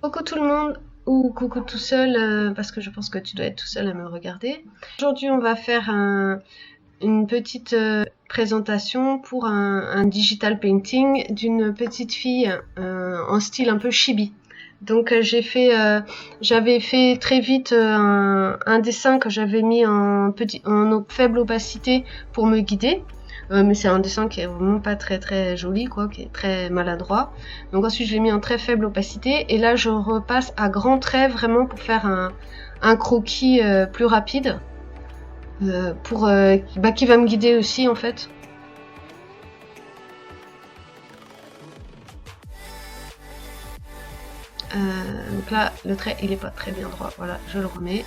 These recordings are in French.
Coucou tout le monde, ou coucou tout seul, parce que je pense que tu dois être tout seul à me regarder. Aujourd'hui, on va faire une petite présentation pour un digital painting d'une petite fille en style un peu chibi. Donc j'avais fait très vite un dessin que j'avais mis en faible opacité pour me guider. Mais c'est un dessin qui est vraiment pas très très joli, quoi, qui est très maladroit. Donc ensuite je l'ai mis en très faible opacité et là je repasse à grands traits vraiment pour faire un croquis plus rapide, qui va me guider aussi en fait. Donc là le trait il est pas très bien droit, voilà, je le remets.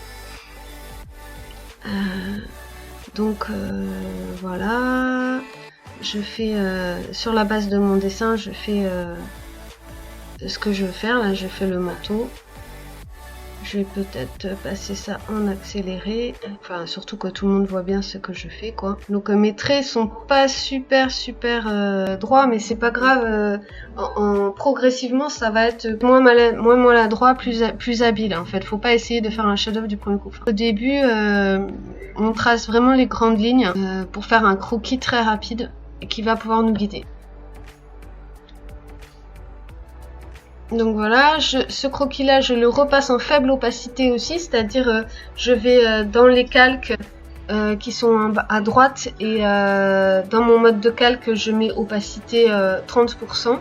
Voilà, je fais sur la base de mon dessin, je fais ce que je veux faire. Là, je fais le manteau. Je vais peut-être passer ça en accéléré, enfin surtout que tout le monde voit bien ce que je fais, quoi. Donc mes traits sont pas super droits, mais c'est pas grave. Progressivement, ça va être moins maladroit, plus habile. En fait, faut pas essayer de faire un chef-d'œuvre du premier coup. Au début, on trace vraiment les grandes lignes pour faire un croquis très rapide et qui va pouvoir nous guider. Donc voilà, ce croquis-là, je le repasse en faible opacité aussi, c'est-à-dire je vais dans les calques qui sont à droite et dans mon mode de calque, je mets opacité 30%.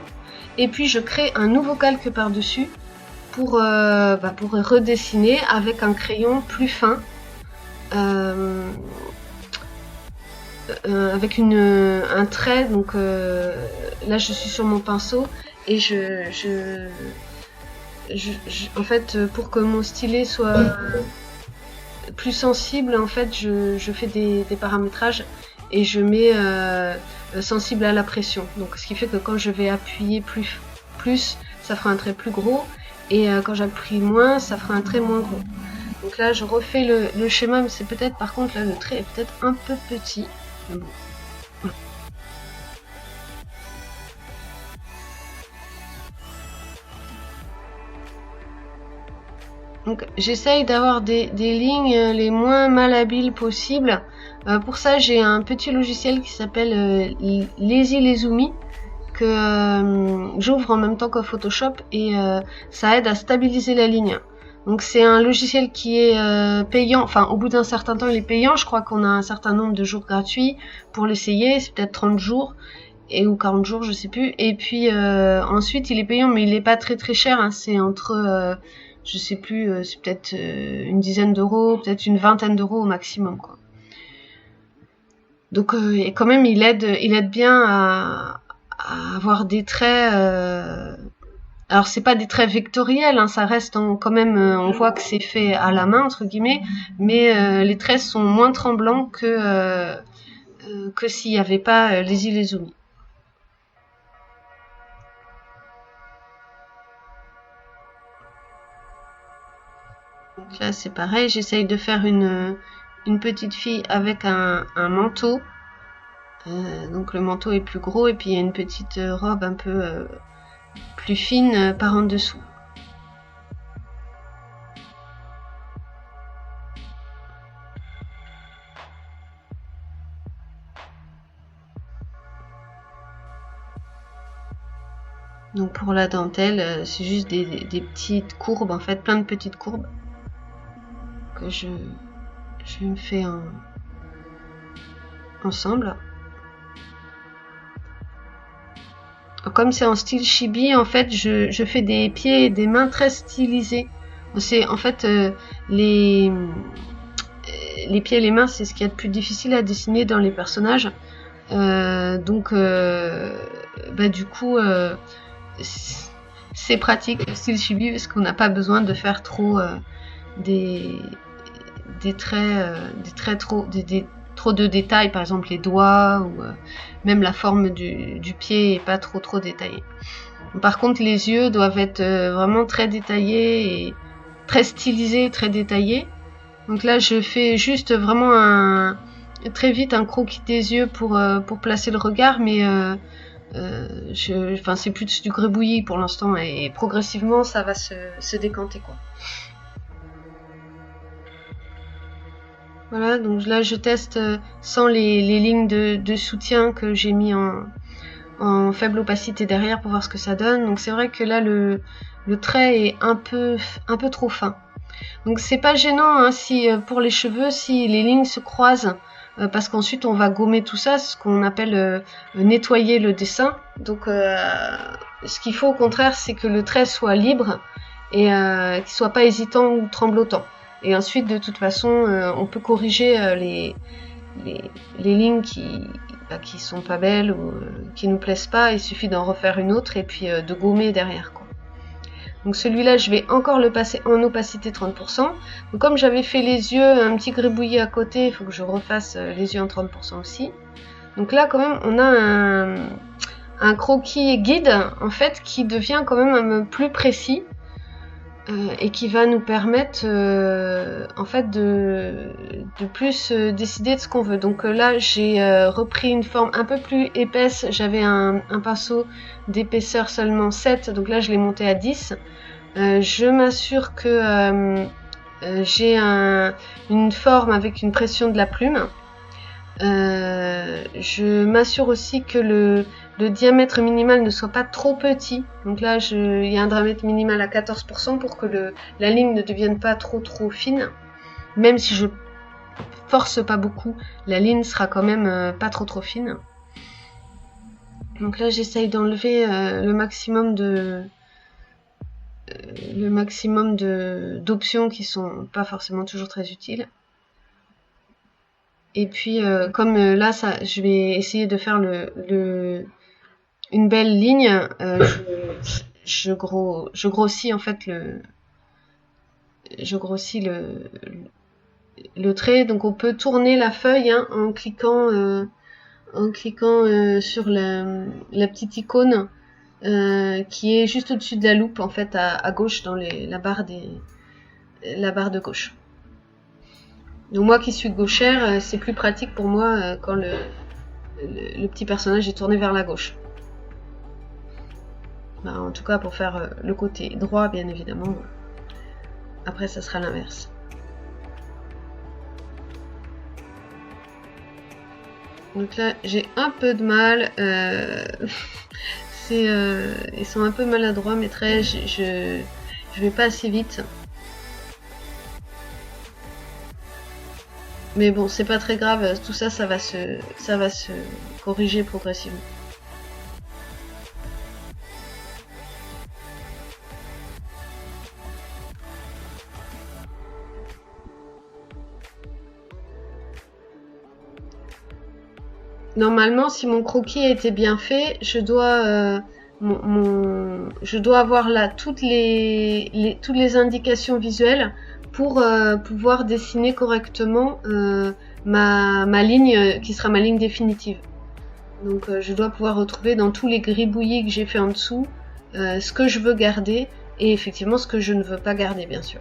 Et puis je crée un nouveau calque par-dessus pour redessiner avec un crayon plus fin. Avec un trait, donc là je suis sur mon pinceau et en fait, pour que mon stylet soit plus sensible, en fait, je fais des paramétrages et je mets sensible à la pression. Donc, ce qui fait que quand je vais appuyer plus, ça fera un trait plus gros, et quand j'appuie moins, ça fera un trait moins gros. Donc là, je refais le schéma, mais c'est peut-être, par contre, là, le trait est peut-être un peu petit. Mais bon. Donc j'essaye d'avoir des lignes les moins malhabiles possibles. Pour ça, j'ai un petit logiciel qui s'appelle Lazy Lezumi que j'ouvre en même temps que Photoshop et ça aide à stabiliser la ligne. Donc c'est un logiciel qui est payant, enfin au bout d'un certain temps il est payant, je crois qu'on a un certain nombre de jours gratuits pour l'essayer, c'est peut-être 30 jours ou 40 jours, je sais plus. Et puis ensuite il est payant mais il est pas très très cher, hein. C'est entre je sais plus, c'est peut-être une dizaine d'euros, peut-être une vingtaine d'euros au maximum, quoi. Donc et quand même il aide bien à avoir des traits. Alors c'est pas des traits vectoriels, hein, ça reste quand même, on voit que c'est fait à la main entre guillemets, mais les traits sont moins tremblants que s'il n'y avait pas les Ilezumi. Donc là c'est pareil, j'essaye de faire une petite fille avec un manteau. Donc le manteau est plus gros et puis il y a une petite robe un peu plus fine par en dessous. Donc pour la dentelle, c'est juste des petites courbes, en fait, plein de petites courbes que je me fais ensemble. Comme c'est en style chibi, en fait, je fais des pieds et des mains très stylisés. C'est en fait les pieds et les mains, c'est ce qu'il y a de plus difficile à dessiner dans les personnages. Donc du coup, c'est pratique le style chibi parce qu'on n'a pas besoin de faire trop des traits trop de détails, par exemple les doigts ou même la forme du pied est pas trop détaillée. Par contre les yeux doivent être vraiment très détaillés et très stylisés, très détaillés. Donc là je fais juste vraiment très vite un croquis des yeux pour placer le regard, mais Enfin, c'est plus du gribouillis pour l'instant et progressivement ça va se décanter quoi. Voilà, donc là je teste sans les lignes de soutien que j'ai mis en faible opacité derrière pour voir ce que ça donne. Donc c'est vrai que là le trait est un peu trop fin. Donc c'est pas gênant hein, si pour les cheveux, si les lignes se croisent, parce qu'ensuite on va gommer tout ça, ce qu'on appelle nettoyer le dessin. Donc ce qu'il faut au contraire, c'est que le trait soit libre et qu'il soit pas hésitant ou tremblotant. Et ensuite de toute façon, on peut corriger les lignes qui sont pas belles ou qui nous plaisent pas. Il suffit d'en refaire une autre et puis de gommer derrière quoi. Donc celui-là, je vais encore le passer en opacité 30%. Donc comme j'avais fait les yeux, un petit gribouillis à côté, il faut que je refasse les yeux en 30% aussi. Donc là, quand même, on a un croquis guide, en fait, qui devient quand même plus précis et qui va nous permettre, en fait, de plus décider de ce qu'on veut. Donc là, j'ai repris une forme un peu plus épaisse. J'avais un pinceau d'épaisseur seulement 7, donc là, je l'ai monté à 10. Je m'assure que j'ai une forme avec une pression de la plume. Je m'assure aussi que le diamètre minimal ne soit pas trop petit. Donc là, il y a un diamètre minimal à 14% pour que la ligne ne devienne pas trop fine. Même si je force pas beaucoup, la ligne sera quand même pas trop fine. Donc là, j'essaye d'enlever le maximum d'options qui sont pas forcément toujours très utiles. Et puis comme là je vais essayer de faire une belle ligne, je grossis en fait le trait. Donc on peut tourner la feuille hein, en cliquant sur la petite icône qui est juste au-dessus de la loupe en fait à gauche dans la barre de gauche. Donc moi qui suis gauchère, c'est plus pratique pour moi quand le petit personnage est tourné vers la gauche. Bah, en tout cas pour faire le côté droit bien évidemment. Après ça sera l'inverse. Donc là j'ai un peu de mal. Ils sont un peu maladroits mes traits. Je vais pas assez vite. Mais bon, c'est pas très grave, tout ça, ça va se corriger progressivement. Normalement, si mon croquis a été bien fait, je dois avoir là toutes les indications visuelles pour pouvoir dessiner correctement ma ligne qui sera ma ligne définitive. Donc je dois pouvoir retrouver dans tous les gribouillis que j'ai fait en dessous ce que je veux garder et effectivement ce que je ne veux pas garder bien sûr.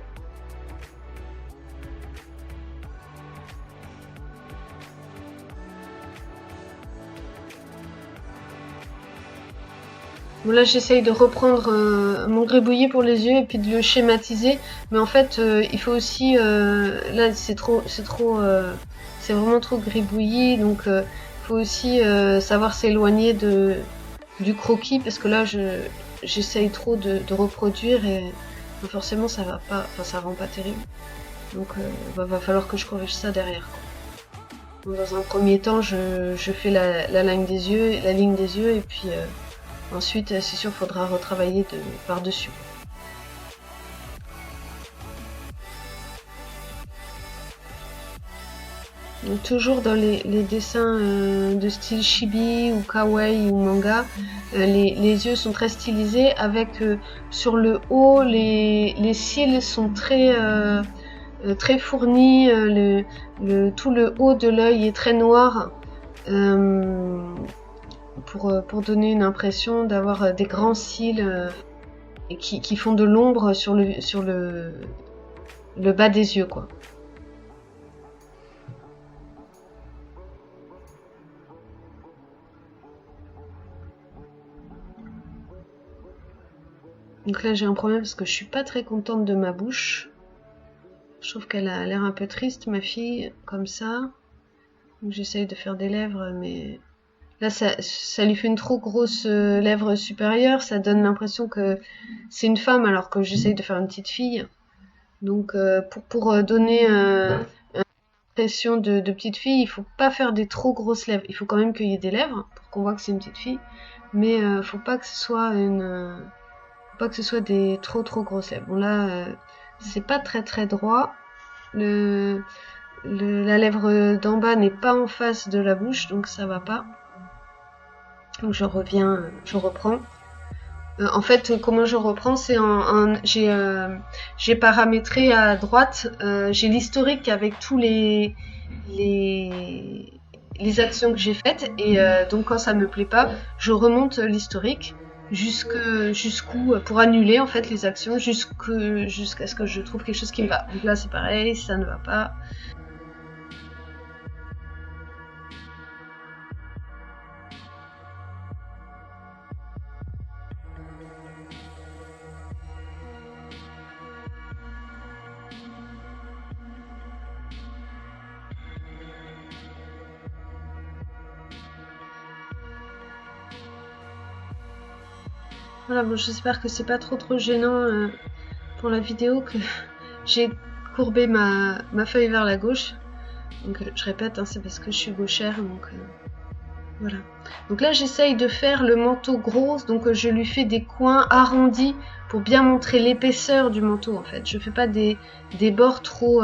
Bon là j'essaye de reprendre mon gribouillis pour les yeux et puis de le schématiser, mais en fait il faut aussi là c'est vraiment trop gribouillis, donc il faut aussi savoir s'éloigner du croquis parce que là j'essaye trop de reproduire et forcément ça va pas, enfin ça rend pas terrible, donc va falloir que je corrige ça derrière quoi. Donc, dans un premier temps je fais la ligne des yeux et puis ensuite, c'est sûr, il faudra retravailler par-dessus. Donc, toujours dans les dessins de style chibi ou kawaii ou manga, les yeux sont très stylisés avec sur le haut, les cils sont très fournis, tout le haut de l'œil est très noir. Pour donner une impression d'avoir des grands cils qui font de l'ombre sur le bas des yeux quoi. Donc là j'ai un problème parce que je suis pas très contente de ma bouche. Je trouve qu'elle a l'air un peu triste, ma fille, comme ça. Donc j'essaye de faire des lèvres, mais là ça lui fait une trop grosse lèvre supérieure. Ça donne l'impression que c'est une femme alors que j'essaye de faire une petite fille. Donc pour donner l'impression de petite fille, il faut pas faire des trop grosses lèvres. Il faut quand même qu'il y ait des lèvres pour qu'on voit que c'est une petite fille. Mais faut pas que ce soit des trop grosses lèvres. Bon là, c'est pas très droit. La lèvre d'en bas n'est pas en face de la bouche, donc ça va pas. Donc je reprends. En fait, comment je reprends, c'est j'ai paramétré à droite, j'ai l'historique avec tous les actions que j'ai faites, et donc quand ça me plaît pas, je remonte l'historique jusqu'où pour annuler en fait les actions jusqu'à ce que je trouve quelque chose qui me va. Donc là c'est pareil, ça ne va pas. Voilà, bon, j'espère que c'est pas trop gênant pour la vidéo, que j'ai courbé ma feuille vers la gauche. Donc je répète, hein, c'est parce que je suis gauchère, donc voilà. Donc là j'essaye de faire le manteau gros, donc je lui fais des coins arrondis pour bien montrer l'épaisseur du manteau en fait. Je fais pas des bords trop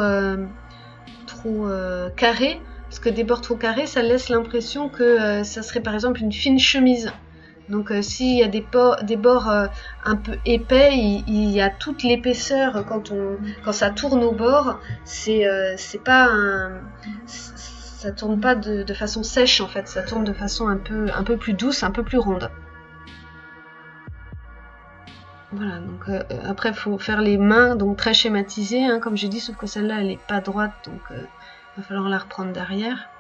carrés, parce que des bords trop carrés ça laisse l'impression que ça serait par exemple une fine chemise. Donc s'il y a des bords un peu épais, il y a toute l'épaisseur quand ça tourne au bord. C'est pas ça tourne pas de façon sèche en fait, ça tourne de façon un peu plus douce, un peu plus ronde. Voilà, donc après il faut faire les mains, donc très schématisées, hein, comme j'ai dit, sauf que celle-là elle est pas droite, donc va falloir la reprendre derrière.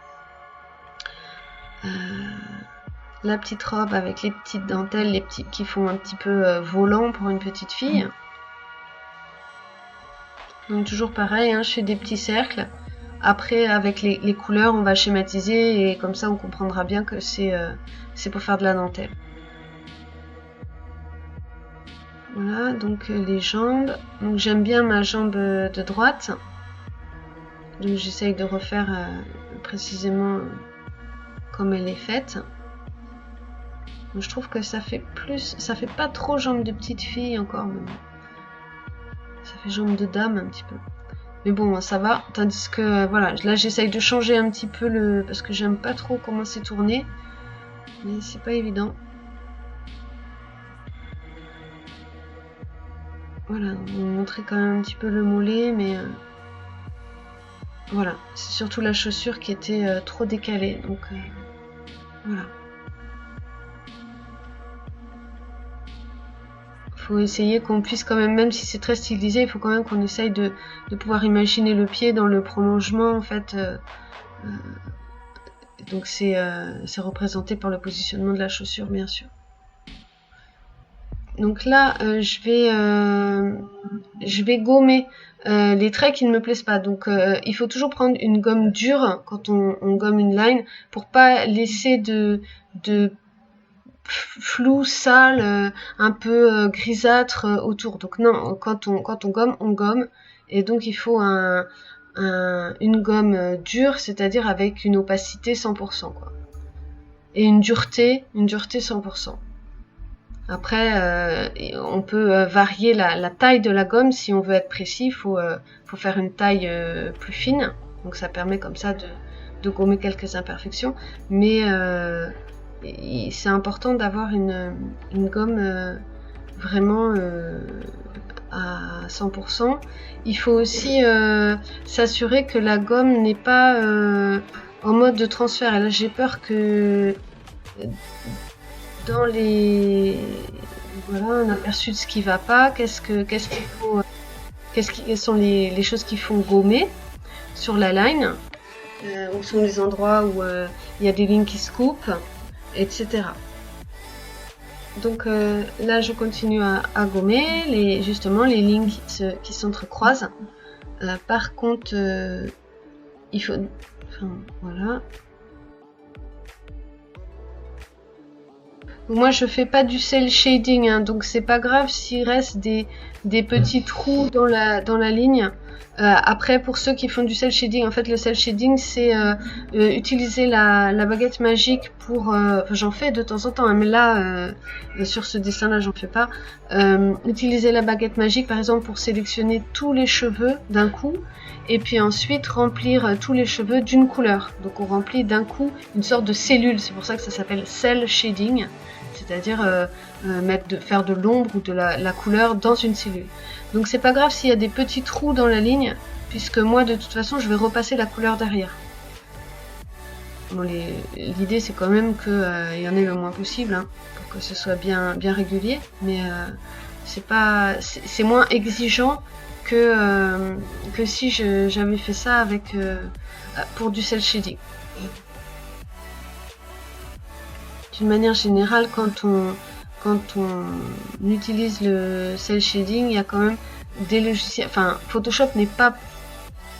La petite robe avec les petites dentelles, les petits qui font un petit peu volant pour une petite fille. Donc toujours pareil, hein, je fais des petits cercles. Après avec les couleurs on va schématiser et comme ça on comprendra bien que c'est pour faire de la dentelle. Voilà, donc les jambes. Donc j'aime bien ma jambe de droite. Donc j'essaye de refaire précisément comme elle est faite. Donc je trouve que ça fait pas trop jambe de petite fille encore, mais ça fait jambe de dame un petit peu. Mais bon, ça va, tandis que voilà, là j'essaye de changer un petit peu parce que j'aime pas trop comment c'est tourné, mais c'est pas évident. Voilà, on va montrer quand même un petit peu le mollet, mais voilà, c'est surtout la chaussure qui était trop décalée, donc voilà. Faut essayer qu'on puisse quand même si c'est très stylisé, il faut quand même qu'on essaye de pouvoir imaginer le pied dans le prolongement en fait. Donc c'est représenté par le positionnement de la chaussure bien sûr. Donc là je vais gommer les traits qui ne me plaisent pas. Donc il faut toujours prendre une gomme dure quand on gomme une line pour pas laisser de flou, sale, un peu grisâtre autour. Donc non, quand on gomme, on gomme. Et donc il faut une gomme dure, c'est-à-dire avec une opacité 100%, quoi. Et une dureté 100%. Après, on peut varier la taille de la gomme si on veut être précis. Il faut faire une taille plus fine. Donc ça permet comme ça de gommer quelques imperfections. Mais c'est important d'avoir une gomme vraiment à 100%. Il faut aussi s'assurer que la gomme n'est pas en mode de transfert. Et là, j'ai peur que dans voilà, on a aperçu de ce qui va pas. Qu'est-ce qu'il faut quelles sont les choses qu'il faut gommer sur la line, où sont les endroits où il y a des lignes qui se coupent, etc. Donc là je continue à gommer justement les lignes qui s'entrecroisent. Par contre, il faut... Enfin, voilà. Moi je fais pas du cel shading, hein, donc c'est pas grave s'il reste des petits trous dans la ligne. Après, pour ceux qui font du cel shading, en fait le cel shading c'est utiliser la baguette magique pour... j'en fais de temps en temps, hein, mais là, sur ce dessin là j'en fais pas. Utiliser la baguette magique par exemple pour sélectionner tous les cheveux d'un coup, et puis ensuite remplir tous les cheveux d'une couleur. Donc on remplit d'un coup une sorte de cellule, c'est pour ça que ça s'appelle cel shading. C'est-à-dire faire de l'ombre ou de la couleur dans une cellule. Donc c'est pas grave s'il y a des petits trous dans la ligne, puisque moi de toute façon je vais repasser la couleur derrière. Bon, l'idée c'est quand même qu'il y en ait le moins possible, hein, pour que ce soit bien régulier, mais c'est moins exigeant que si j'avais fait ça pour du cel shading. D'une manière générale, quand on utilise le cel shading, il y a quand même des logiciels, enfin Photoshop n'est pas,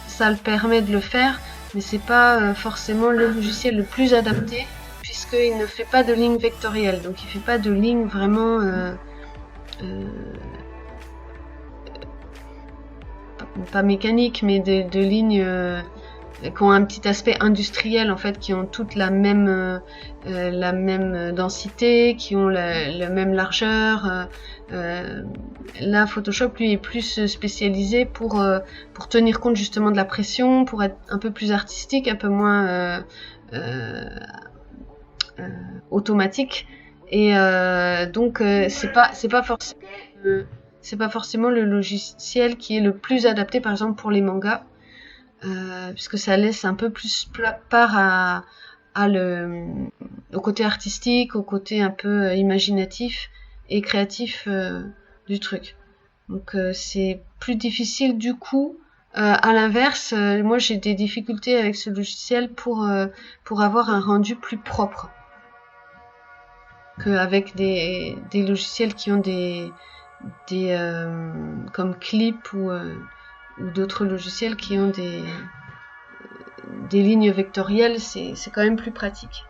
ça le permet de le faire, mais c'est pas forcément le logiciel le plus adapté, puisqu'il ne fait pas de ligne vectorielle, donc il fait pas de ligne vraiment pas mécanique, mais de lignes qui ont un petit aspect industriel en fait, qui ont toutes la même densité, qui ont la même largeur. Là, Photoshop lui est plus spécialisé pour tenir compte justement de la pression, pour être un peu plus artistique, un peu moins automatique. Et donc c'est pas forcément le logiciel qui est le plus adapté, par exemple pour les mangas. Puisque ça laisse un peu plus part au côté artistique, au côté un peu imaginatif et créatif du truc. Donc c'est plus difficile du coup. À l'inverse, moi j'ai des difficultés avec ce logiciel pour avoir un rendu plus propre qu'avec des logiciels qui ont des comme Clip ou d'autres logiciels qui ont des lignes vectorielles, c'est quand même plus pratique.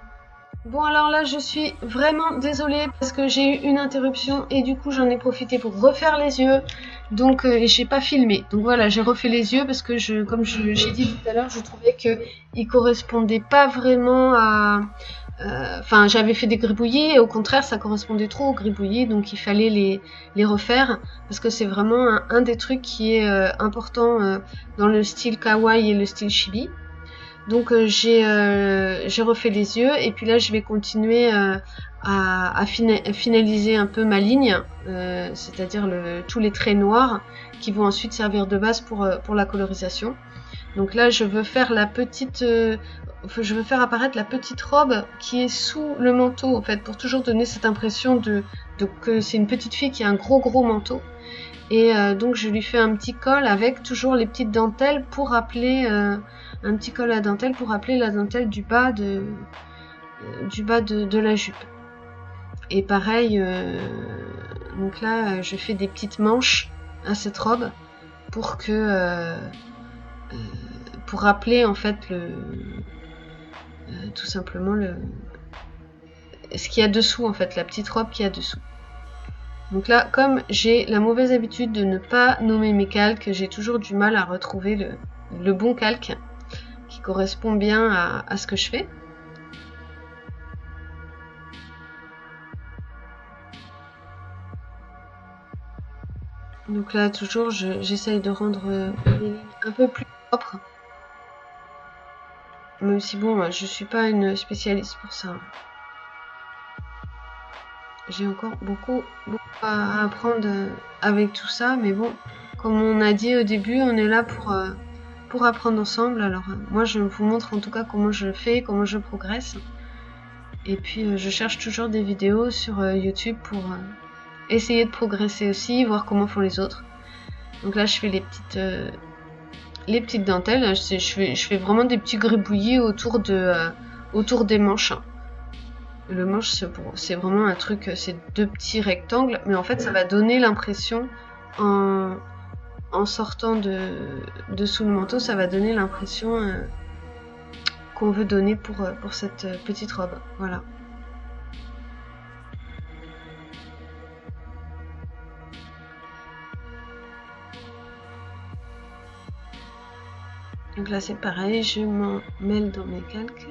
Bon, alors là je suis vraiment désolée parce que j'ai eu une interruption et du coup j'en ai profité pour refaire les yeux, donc j'ai pas filmé, donc voilà, j'ai refait les yeux parce que comme j'ai dit tout à l'heure, je trouvais qu'ils correspondaient pas vraiment à... Enfin, j'avais fait des gribouillis et au contraire ça correspondait trop aux gribouillis, donc il fallait les refaire parce que c'est vraiment un des trucs qui est important dans le style kawaii et le style chibi. Donc j'ai refait les yeux et puis là je vais continuer à finaliser un peu ma ligne, c'est-à-dire tous les traits noirs qui vont ensuite servir de base pour la colorisation. Donc là je veux faire je veux faire apparaître la petite robe qui est sous le manteau en fait, pour toujours donner cette impression que c'est une petite fille qui a un gros manteau. Et donc je lui fais un petit col avec toujours les petites dentelles pour rappeler un petit col à dentelle pour rappeler la dentelle du bas de la jupe. Et pareil, donc là je fais des petites manches à cette robe pour rappeler en fait tout simplement ce qu'il y a dessous en fait, la petite robe qu'il y a dessous. Donc là, comme j'ai la mauvaise habitude de ne pas nommer mes calques, j'ai toujours du mal à retrouver le bon calque qui correspond bien à ce que je fais. Donc là, toujours, j'essaye de rendre les lignes un peu plus propres. Même si bon, je suis pas une spécialiste pour ça. J'ai encore beaucoup à apprendre avec tout ça, mais bon, comme on a dit au début, on est là pour apprendre ensemble. Alors moi je vous montre en tout cas comment je fais, comment je progresse. Et puis je cherche toujours des vidéos sur YouTube pour essayer de progresser aussi, voir comment font les autres. Donc là je fais les petites dentelles, je fais vraiment des petits gribouillis autour des manches. Le manche, c'est vraiment un truc, c'est 2 petits rectangles, mais en fait, ça va donner l'impression, en sortant de sous le manteau, ça va donner l'impression qu'on veut donner pour cette petite robe. Voilà. Donc là, c'est pareil, je m'en mêle dans mes calques.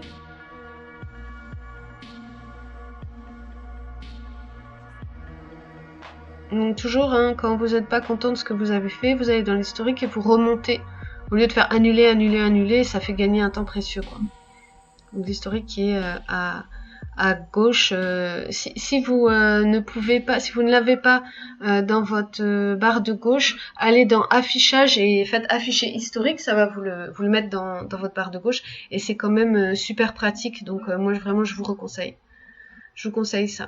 Donc toujours, hein, quand vous n'êtes pas content de ce que vous avez fait, vous allez dans l'historique et vous remontez. Au lieu de faire annuler, annuler, annuler, ça fait gagner un temps précieux, quoi. Donc l'historique qui est à gauche. Si vous ne pouvez pas, si vous ne l'avez pas dans votre barre de gauche, allez dans affichage et faites afficher historique, ça va vous le mettre dans votre barre de gauche et c'est quand même super pratique. Donc moi vraiment je vous reconseille. Je vous conseille ça.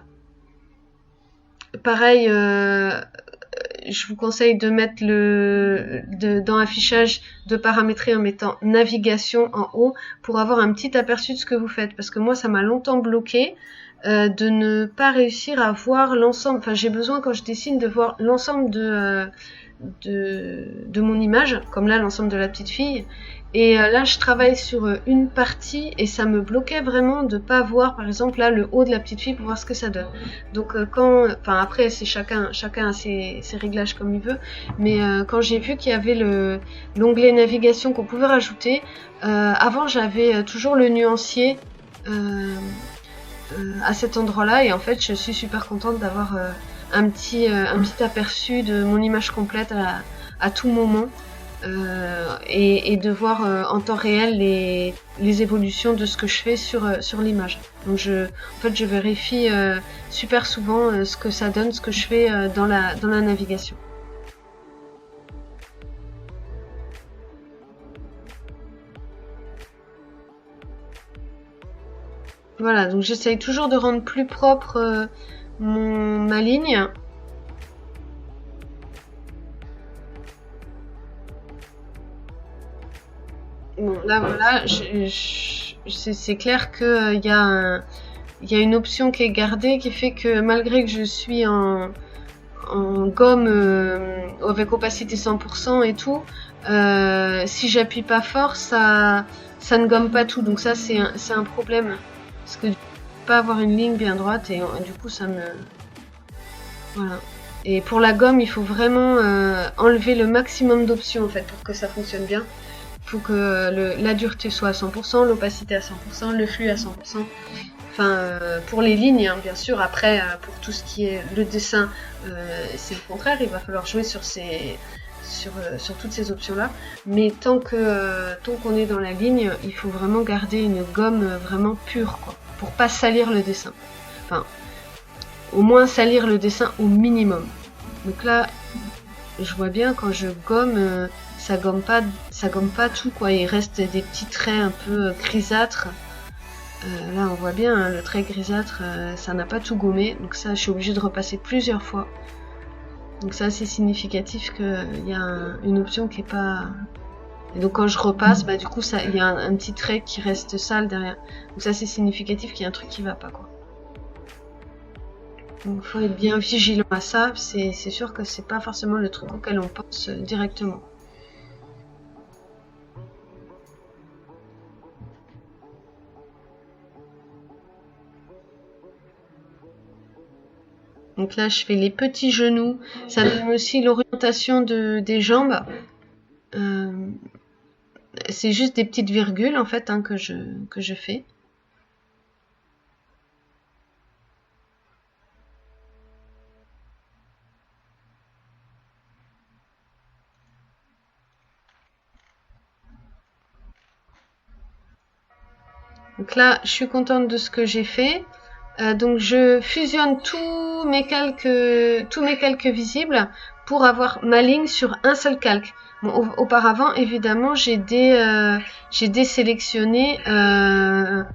Pareil, je vous conseille de mettre dans affichage, de paramétrer en mettant navigation en haut pour avoir un petit aperçu de ce que vous faites. Parce que moi, ça m'a longtemps bloqué de ne pas réussir à voir l'ensemble. Enfin, j'ai besoin quand je dessine de voir l'ensemble de mon image, comme là l'ensemble de la petite fille. Et là, je travaille sur une partie et ça me bloquait vraiment de pas voir, par exemple, là, le haut de la petite fille pour voir ce que ça donne. Donc, après, c'est chacun a ses réglages comme il veut. Mais quand j'ai vu qu'il y avait l'onglet navigation qu'on pouvait rajouter, avant, j'avais toujours le nuancier à cet endroit-là. Et en fait, je suis super contente d'avoir un petit aperçu de mon image complète à tout moment. Et de voir en temps réel les évolutions de ce que je fais sur l'image. Donc en fait je vérifie super souvent ce que ça donne, ce que je fais dans la navigation. Voilà, donc j'essaye toujours de rendre plus propre ma ligne. Bon, là voilà, c'est clair que il y a une option qui est gardée qui fait que malgré que je suis en gomme avec opacité 100% et tout, si j'appuie pas fort, ça ne gomme pas tout. Donc ça c'est un problème parce que je peux pas avoir une ligne bien droite et du coup ça me voilà. Et pour la gomme, il faut vraiment enlever le maximum d'options en fait pour que ça fonctionne bien. Il faut que la dureté soit à 100%, l'opacité à 100%, le flux à 100%. Enfin, pour les lignes, hein, bien sûr. Après, pour tout ce qui est le dessin, c'est le contraire. Il va falloir jouer sur toutes ces options-là. Mais tant qu'on est dans la ligne, il faut vraiment garder une gomme vraiment pure, quoi, pour pas salir le dessin. Enfin, au moins salir le dessin au minimum. Donc là, je vois bien quand je gomme, ça gomme pas tout, quoi. Il reste des petits traits un peu grisâtres. Là on voit bien hein, le trait grisâtre, ça n'a pas tout gommé, donc ça je suis obligée de repasser plusieurs fois. Donc ça c'est significatif qu'il y a une option qui est pas... Et donc quand je repasse, bah du coup il y a un petit trait qui reste sale derrière. Donc ça c'est significatif qu'il y a un truc qui va pas, quoi. Donc il faut être bien vigilant à ça, c'est sûr que c'est pas forcément le truc auquel on pense directement. Donc là, je fais les petits genoux. Ça donne aussi l'orientation des jambes. C'est juste des petites virgules, en fait, hein, que je fais. Donc là, je suis contente de ce que j'ai fait. Donc je fusionne tous mes calques visibles pour avoir ma ligne sur un seul calque. Bon, auparavant, évidemment, j'ai désélectionné la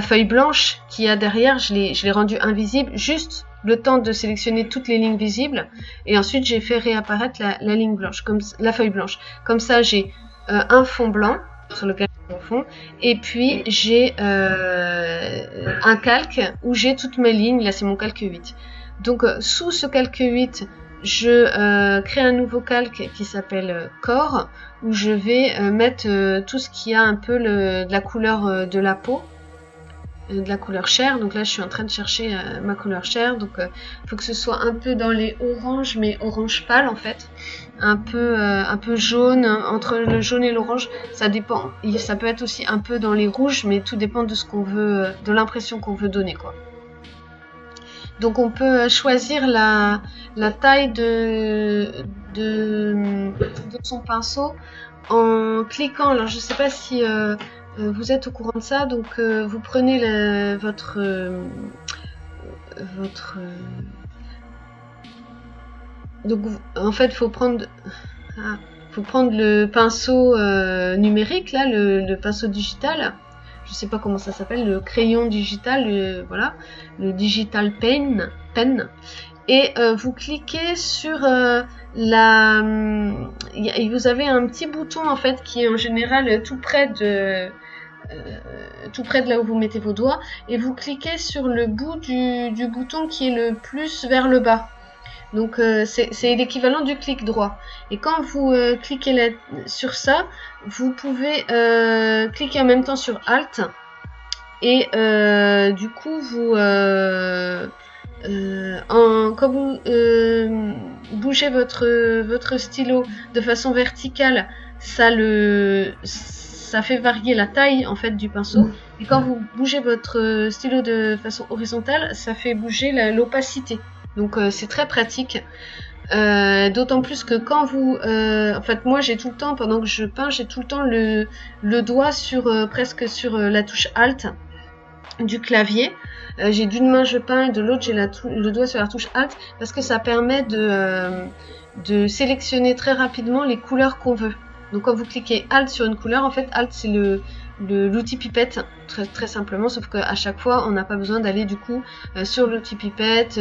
feuille blanche qu'il y a derrière. Je l'ai rendue invisible, juste le temps de sélectionner toutes les lignes visibles. Et ensuite, j'ai fait réapparaître la ligne blanche, la feuille blanche. Comme ça, j'ai un fond blanc sur lequel en fond. Et puis j'ai un calque où j'ai toutes mes lignes. Là, c'est mon calque 8. Donc sous ce calque 8, je crée un nouveau calque qui s'appelle corps, où je vais mettre tout ce qui a un peu de la couleur de la peau, de la couleur chair. Donc là, je suis en train de chercher ma couleur chair. Donc faut que ce soit un peu dans les oranges, mais orange pâle en fait. Un peu jaune, entre le jaune et l'orange, ça dépend. Ça peut être aussi un peu dans les rouges, mais tout dépend de ce qu'on veut, de l'impression qu'on veut donner, quoi. Donc on peut choisir la taille de son pinceau en cliquant. Alors je sais pas si vous êtes au courant de ça. Donc vous prenez votre donc en fait faut prendre le pinceau numérique là, le pinceau digital. Je sais pas comment ça s'appelle, le crayon digital, voilà, le digital pen. Et vous cliquez sur vous avez un petit bouton en fait qui est en général tout près de là où vous mettez vos doigts, et vous cliquez sur le bout du bouton qui est le plus vers le bas. Donc c'est l'équivalent du clic droit. Et quand vous cliquez sur ça, vous pouvez cliquer en même temps sur Alt. Et du coup, quand vous bougez votre stylo de façon verticale, ça fait varier la taille en fait du pinceau. Et quand vous bougez votre stylo de façon horizontale, ça fait bouger l'opacité. Donc c'est très pratique. D'autant plus que quand vous... en fait, moi j'ai tout le temps, pendant que je peins, j'ai tout le temps le doigt presque sur la touche Alt du clavier. J'ai d'une main je peins et de l'autre j'ai le doigt sur la touche Alt, parce que ça permet de sélectionner très rapidement les couleurs qu'on veut. Donc quand vous cliquez Alt sur une couleur, en fait Alt c'est l'outil pipette, très, très simplement, sauf qu'à chaque fois on n'a pas besoin d'aller du coup sur l'outil pipette,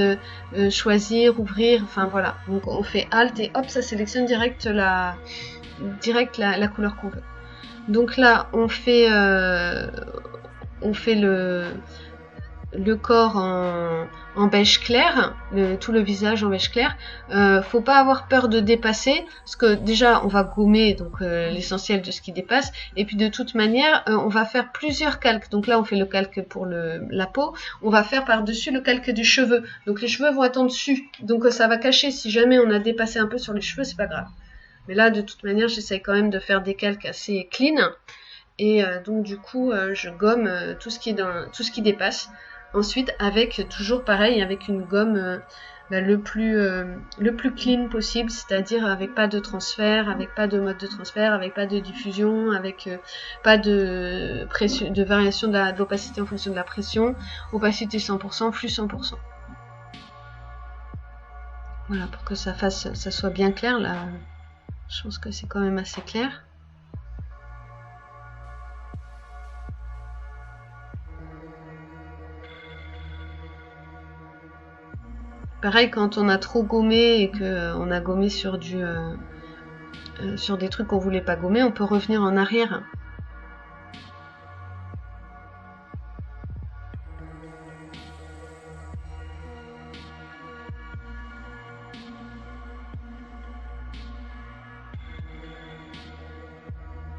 choisir, ouvrir, enfin voilà. Donc on fait Alt et hop, ça sélectionne direct la couleur qu'on veut. Donc là on fait le corps en beige clair, tout le visage en beige clair. Faut pas avoir peur de dépasser, parce que déjà on va gommer donc l'essentiel de ce qui dépasse, et puis de toute manière on va faire plusieurs calques. Donc là on fait le calque pour la peau, on va faire par-dessus le calque des cheveux, donc les cheveux vont être en dessus, donc ça va cacher si jamais on a dépassé un peu sur les cheveux, c'est pas grave. Mais là de toute manière j'essaie quand même de faire des calques assez clean, et donc du coup je gomme tout ce qui dépasse. Ensuite, toujours pareil, avec une gomme le plus clean possible, c'est-à-dire avec pas de transfert, avec pas de mode de transfert, avec pas de diffusion, avec pas de pression, de variation de l'opacité en fonction de la pression, opacité 100%, flux 100%. Voilà, pour que ça soit bien clair, là, je pense que c'est quand même assez clair. Pareil, quand on a trop gommé et qu'on a gommé sur des trucs qu'on voulait pas gommer, on peut revenir en arrière.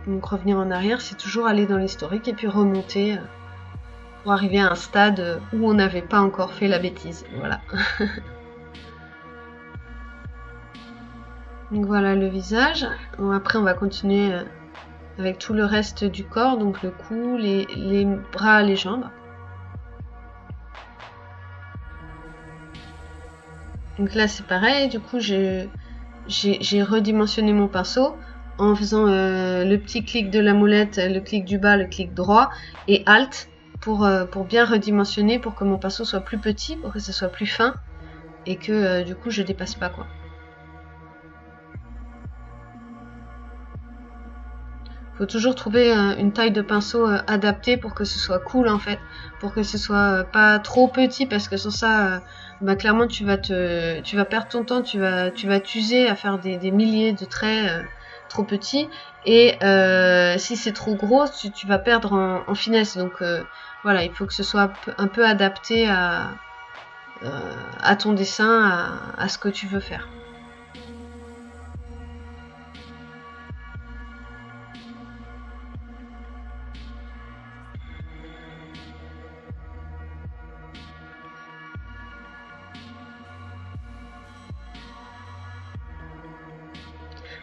Donc revenir en arrière, c'est toujours aller dans l'historique et puis remonter pour arriver à un stade où on n'avait pas encore fait la bêtise. Voilà. Donc voilà le visage. Bon, après on va continuer avec tout le reste du corps, donc le cou, les bras, les jambes. Donc là c'est pareil, du coup j'ai redimensionné mon pinceau en faisant le petit clic de la molette, le clic du bas, le clic droit et Alt pour bien redimensionner, pour que mon pinceau soit plus petit, pour que ce soit plus fin et que du coup je dépasse pas quoi. Faut toujours trouver une taille de pinceau adaptée pour que ce soit cool en fait, pour que ce soit pas trop petit, parce que sans ça clairement tu vas perdre ton temps, tu vas t'user à faire des milliers de traits, trop petit, et si c'est trop gros, tu vas perdre en finesse. Donc voilà, il faut que ce soit un peu adapté à ton dessin, à ce que tu veux faire.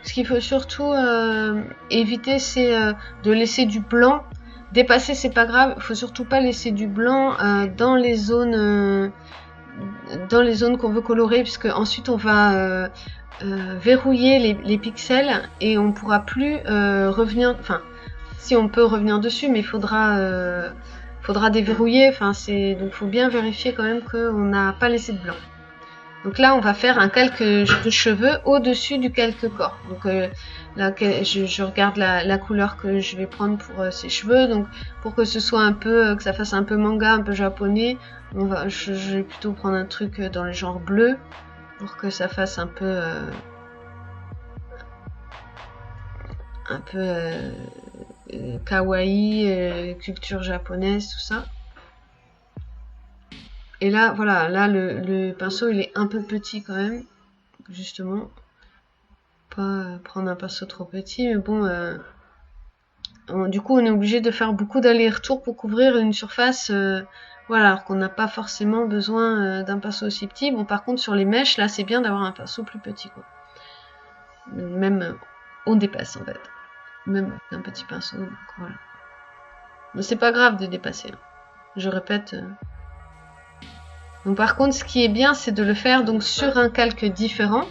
Ce qu'il faut surtout éviter, c'est de laisser du blanc. Dépasser, c'est pas grave. Il faut surtout pas laisser du blanc dans les zones qu'on veut colorer, puisque ensuite on va verrouiller les pixels et on pourra plus revenir. Enfin, si on peut revenir dessus, mais il faudra déverrouiller. Enfin, donc faut bien vérifier quand même qu'on n'a pas laissé de blanc. Donc là, on va faire un calque de cheveux au-dessus du calque corps. Donc là, je regarde la couleur que je vais prendre pour ces cheveux. Donc pour que ce soit un peu, que ça fasse un peu manga, un peu japonais, je vais plutôt prendre un truc dans le genre bleu pour que ça fasse un peu kawaii, culture japonaise, tout ça. Et là, voilà, là le pinceau il est un peu petit quand même, justement. Pas prendre un pinceau trop petit, mais bon, du coup on est obligé de faire beaucoup d'allers-retours pour couvrir une surface, voilà, alors qu'on n'a pas forcément besoin d'un pinceau aussi petit. Bon, par contre sur les mèches, là c'est bien d'avoir un pinceau plus petit, quoi. Même on dépasse en fait, même avec un petit pinceau, donc voilà. Mais c'est pas grave de dépasser, hein. Je répète. Donc par contre, ce qui est bien, c'est de le faire donc sur un calque différent,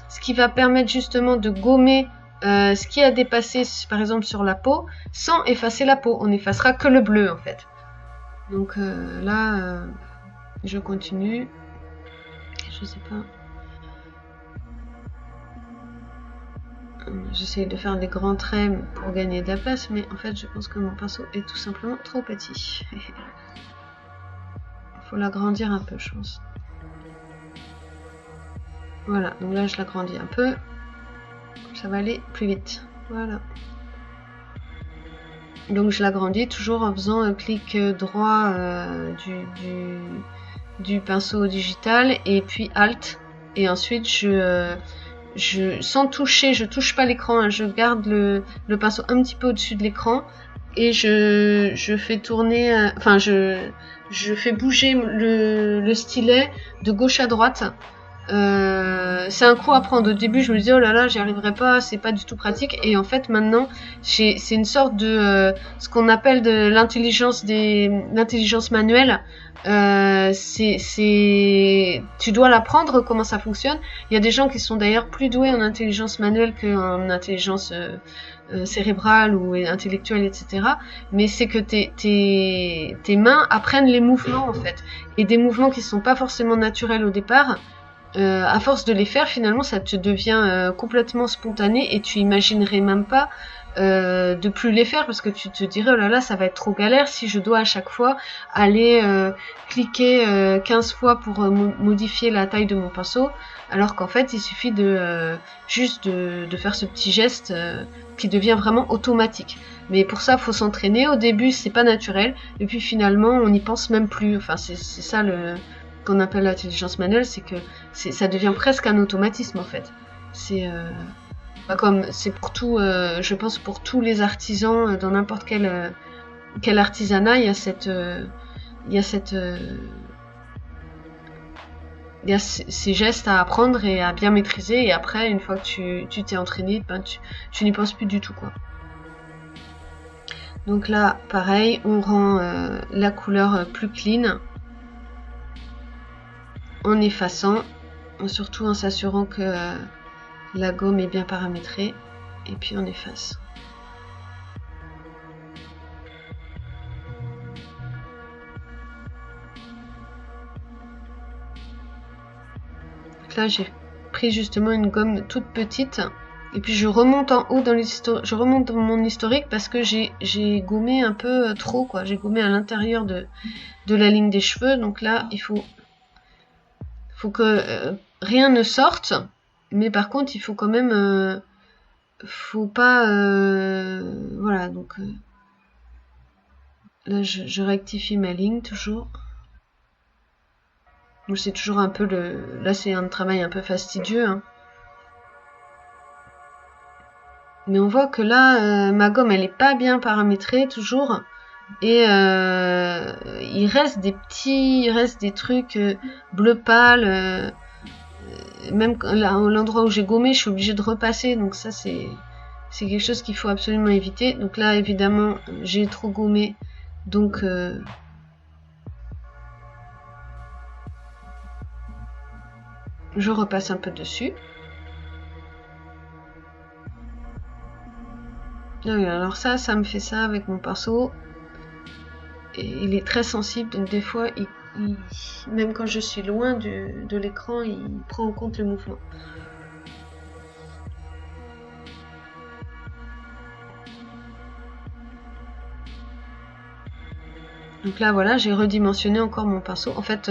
ce qui va permettre justement de gommer ce qui a dépassé, par exemple sur la peau, sans effacer la peau. On n'effacera que le bleu en fait. Donc là, je continue. Je sais pas. J'essaye de faire des grands traits pour gagner de la place, mais en fait, je pense que mon pinceau est tout simplement trop petit. Faut l'agrandir un peu, je pense. Voilà, donc là je l'agrandis un peu. Ça va aller plus vite. Voilà. Donc je l'agrandis toujours en faisant un clic droit du pinceau digital et puis Alt. Et ensuite sans toucher, je touche pas l'écran, hein, je garde le pinceau un petit peu au-dessus de l'écran et je fais tourner, enfin je fais bouger le stylet de gauche à droite. C'est un coup à prendre. Au début, je me disais oh là là, j'y arriverai pas, c'est pas du tout pratique. Et en fait, maintenant, c'est une sorte de ce qu'on appelle de l'intelligence manuelle. Tu dois l'apprendre comment ça fonctionne. Il y a des gens qui sont d'ailleurs plus doués en intelligence manuelle qu'en intelligence cérébrale ou intellectuelle, etc. Mais c'est que tes mains apprennent les mouvements en fait, et des mouvements qui sont pas forcément naturels au départ. À force de les faire, finalement, ça te devient complètement spontané et tu imaginerais même pas de plus les faire parce que tu te dirais oh là là, ça va être trop galère si je dois à chaque fois aller cliquer 15 fois pour modifier la taille de mon pinceau, alors qu'en fait il suffit juste de faire ce petit geste qui devient vraiment automatique. Mais pour ça, faut s'entraîner. Au début, c'est pas naturel et puis finalement, on n'y pense même plus. Enfin, c'est ça qu'on appelle l'intelligence manuelle, c'est que ça devient presque un automatisme en fait. C'est comme c'est pour tout, je pense pour tous les artisans dans n'importe quel artisanat, il y a ces gestes à apprendre et à bien maîtriser, et après une fois que tu t'es entraîné, ben tu n'y penses plus du tout, quoi. Donc là pareil, on rend la couleur plus clean en effaçant, surtout en s'assurant que la gomme est bien paramétrée, et puis on efface. Donc là j'ai pris justement une gomme toute petite, et puis je remonte en haut je remonte dans mon historique parce que j'ai gommé un peu trop, quoi. J'ai gommé à l'intérieur de la ligne des cheveux, donc là il faut que rien ne sorte, mais par contre il faut quand même faut pas voilà, donc là je rectifie ma ligne toujours. Donc c'est toujours un peu là c'est un travail un peu fastidieux, hein. Mais on voit que là ma gomme elle est pas bien paramétrée toujours. Et il reste des trucs bleu pâle. Même l'endroit où j'ai gommé, je suis obligée de repasser. Donc ça, c'est quelque chose qu'il faut absolument éviter. Donc là, évidemment, j'ai trop gommé. Donc je repasse un peu dessus. Alors ça me fait ça avec mon pinceau. Et il est très sensible. Donc des fois, même quand je suis loin de l'écran, il prend en compte le mouvement. Donc là, voilà, j'ai redimensionné encore mon pinceau. En fait,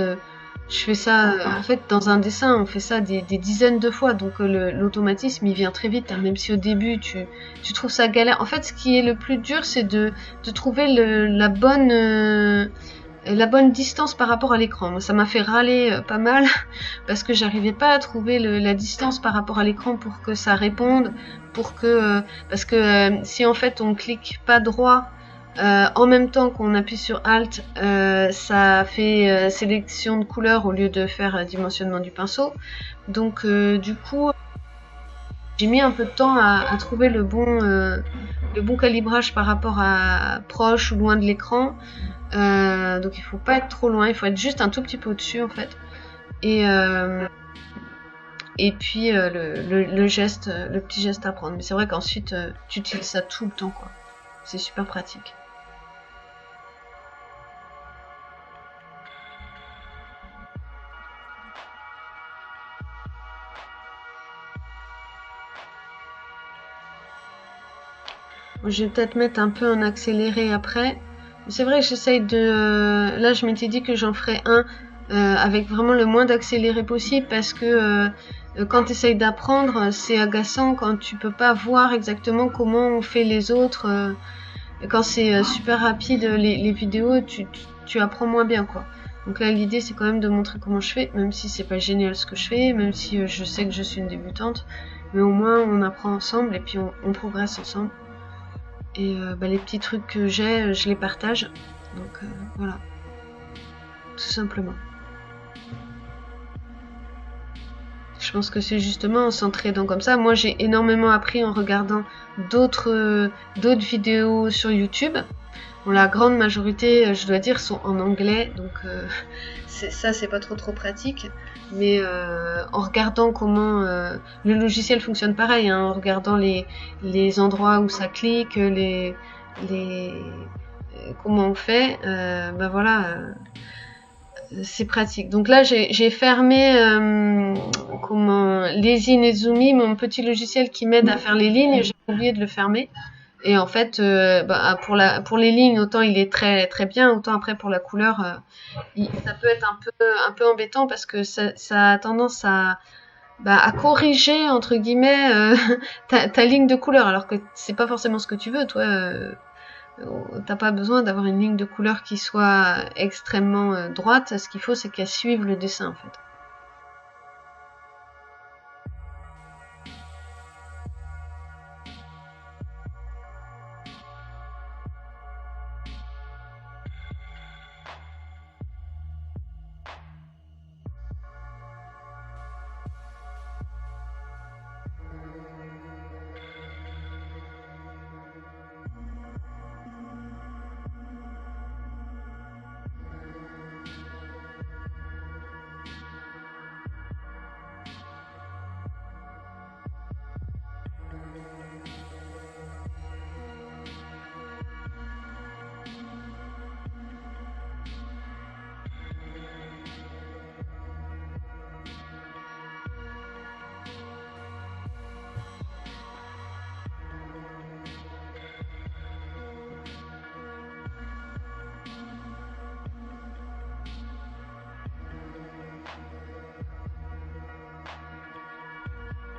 je fais ça, en fait, dans un dessin, on fait ça des dizaines de fois. Donc l'automatisme, il vient très vite, hein, même si au début, tu trouves ça galère. En fait, ce qui est le plus dur, c'est de trouver la bonne distance par rapport à l'écran. Moi, ça m'a fait râler pas mal parce que j'arrivais pas à trouver la distance par rapport à l'écran pour que ça réponde, parce que si en fait on clique pas droit en même temps qu'on appuie sur Alt, ça fait sélection de couleurs au lieu de faire dimensionnement du pinceau. Donc du coup, j'ai mis un peu de temps à trouver le bon calibrage par rapport à proche ou loin de l'écran. Donc il faut pas être trop loin, il faut être juste un tout petit peu au-dessus en fait. Et puis le geste, le petit geste à prendre. Mais c'est vrai qu'ensuite tu utilises ça tout le temps quoi. C'est super pratique. Je vais peut-être mettre un peu en accéléré après. C'est vrai que j'essaye là, je m'étais dit que j'en ferais un avec vraiment le moins d'accéléré possible parce que quand tu essayes d'apprendre, c'est agaçant quand tu peux pas voir exactement comment on fait les autres. Quand c'est super rapide, les vidéos, tu apprends moins bien, quoi. Donc là, l'idée, c'est quand même de montrer comment je fais, même si c'est pas génial ce que je fais, même si je sais que je suis une débutante. Mais au moins, on apprend ensemble et puis on progresse ensemble. Et les petits trucs que j'ai, je les partage. Donc voilà, tout simplement. Je pense que c'est justement en s'entraidant comme ça. Moi, j'ai énormément appris en regardant d'autres vidéos sur YouTube. Bon, la grande majorité, je dois dire, sont en anglais, donc ça, c'est pas trop pratique. Mais en regardant comment le logiciel fonctionne pareil, hein, en regardant les endroits où ça clique, comment on fait, voilà, c'est pratique. Donc là, j'ai fermé Lazy Nezumi, mon petit logiciel qui m'aide à faire les lignes. J'ai oublié de le fermer. Et en fait, pour les lignes, autant il est très très bien, autant après pour la couleur, ça peut être un peu embêtant parce que ça a tendance à corriger entre guillemets ta ligne de couleur, alors que c'est pas forcément ce que tu veux, toi. T'as pas besoin d'avoir une ligne de couleur qui soit extrêmement droite. Ce qu'il faut, c'est qu'elle suive le dessin en fait.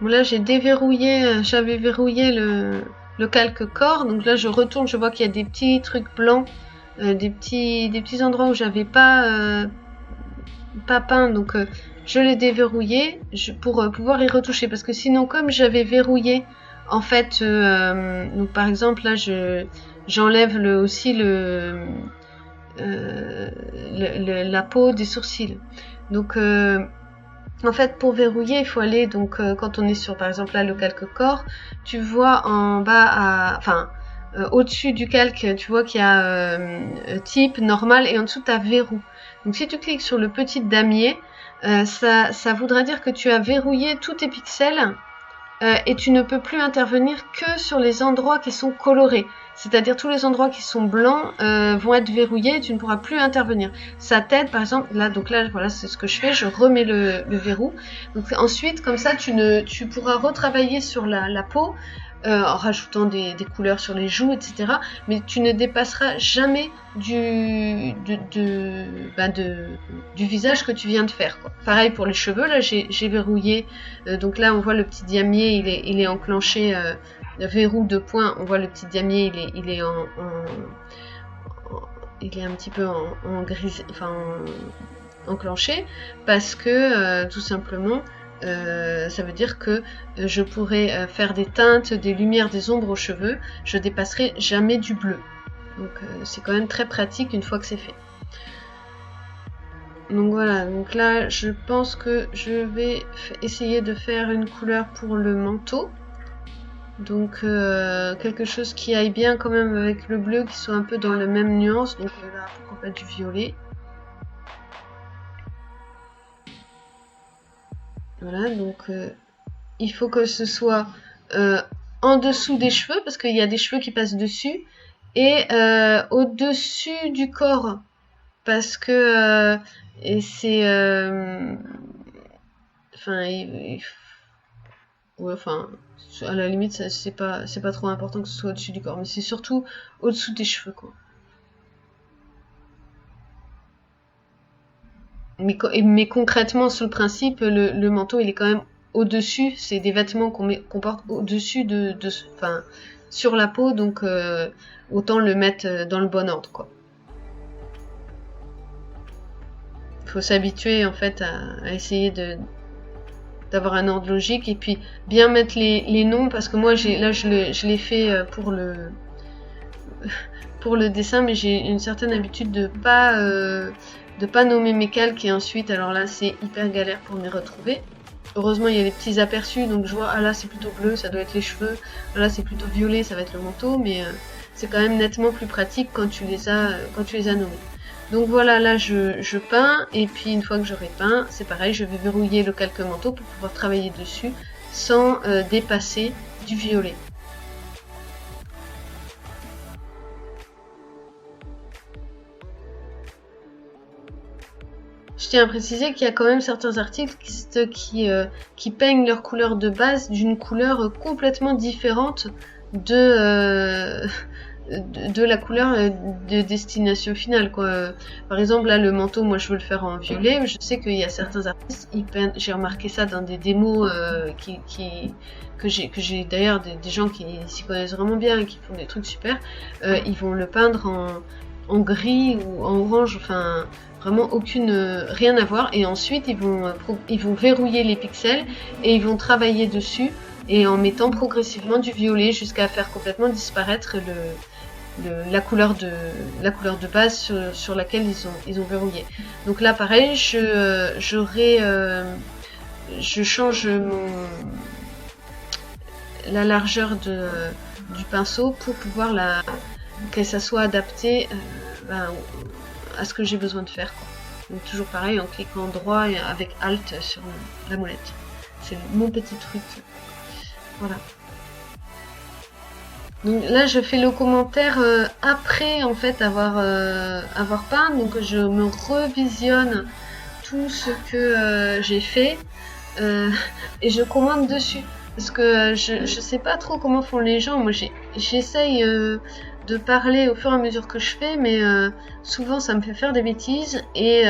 Bon, là j'ai déverrouillé, j'avais verrouillé le calque corps, donc là je retourne, je vois qu'il y a des petits trucs blancs, des petits endroits où j'avais pas peint, donc je l'ai déverrouillé pour pouvoir y retoucher, parce que sinon comme j'avais verrouillé en fait, donc par exemple là j'enlève aussi la peau des sourcils, donc en fait, pour verrouiller, il faut aller, donc quand on est sur, par exemple, là, le calque corps, tu vois en bas, au-dessus du calque, tu vois qu'il y a type, normal, et en dessous, tu as verrou. Donc si tu cliques sur le petit damier, ça voudra dire que tu as verrouillé tous tes pixels et tu ne peux plus intervenir que sur les endroits qui sont colorés. C'est-à-dire tous les endroits qui sont blancs vont être verrouillés et tu ne pourras plus intervenir. Ça t'aide, par exemple, là, donc là, voilà, c'est ce que je fais, je remets le verrou. Donc ensuite, comme ça, tu pourras retravailler sur la peau en rajoutant des couleurs sur les joues, etc. Mais tu ne dépasseras jamais du visage que tu viens de faire, quoi. Pareil pour les cheveux, là, j'ai verrouillé. Donc là, on voit le petit damier, il est enclenché. Verrou de points, on voit le petit damier, il est un petit peu en gris, enfin enclenché, parce que tout simplement ça veut dire que je pourrais faire des teintes, des lumières, des ombres aux cheveux, je dépasserai jamais du bleu. Donc c'est quand même très pratique une fois que c'est fait. Donc voilà, donc là je pense que je vais essayer de faire une couleur pour le manteau. Donc quelque chose qui aille bien quand même avec le bleu, qui soit un peu dans la même nuance. Donc là, pourquoi pas du violet. Voilà, donc il faut que ce soit en dessous des cheveux, parce qu'il y a des cheveux qui passent dessus, et au-dessus du corps, parce que et c'est enfin, à la limite, c'est pas trop important que ce soit au-dessus du corps, mais c'est surtout au-dessous des cheveux, quoi. Mais concrètement, sur le principe, le manteau, il est quand même au-dessus. C'est des vêtements qu'on porte au-dessus sur la peau, donc autant le mettre dans le bon ordre, quoi. Faut s'habituer, en fait, à essayer d'avoir un ordre logique et puis bien mettre les noms, parce que moi je l'ai fait pour le dessin, mais j'ai une certaine habitude de pas nommer mes calques, et ensuite alors là c'est hyper galère pour m'y retrouver. Heureusement il y a des petits aperçus, donc je vois ah là c'est plutôt bleu, ça doit être les cheveux, ah, là c'est plutôt violet, ça va être le manteau, mais c'est quand même nettement plus pratique quand tu les as nommés. Donc voilà, là je peins, et puis une fois que j'aurai peint, c'est pareil, je vais verrouiller le calque manteau pour pouvoir travailler dessus sans dépasser du violet. Je tiens à préciser qu'il y a quand même certains artistes qui peignent leur couleur de base d'une couleur complètement différente de la couleur de destination finale, quoi. Par exemple là le manteau, moi je veux le faire en violet, je sais qu'il y a certains artistes, j'ai remarqué ça dans des démos que j'ai d'ailleurs des gens qui s'y connaissent vraiment bien et qui font des trucs super, ils vont le peindre en gris ou en orange, enfin vraiment rien à voir, et ensuite ils vont verrouiller les pixels et ils vont travailler dessus et en mettant progressivement du violet jusqu'à faire complètement disparaître la couleur de base sur laquelle ils ont verrouillé. Donc là pareil, je change la largeur du pinceau pour pouvoir que ça soit adapté à ce que j'ai besoin de faire, quoi. Donc toujours pareil, en cliquant droit et avec Alt sur la molette. C'est mon petit truc. Voilà. Donc là je fais le commentaire après en fait avoir peint, donc je me revisionne tout ce que j'ai fait et je commente dessus, parce que je sais pas trop comment font les gens. Moi j'essaye de parler au fur et à mesure que je fais, mais souvent ça me fait faire des bêtises et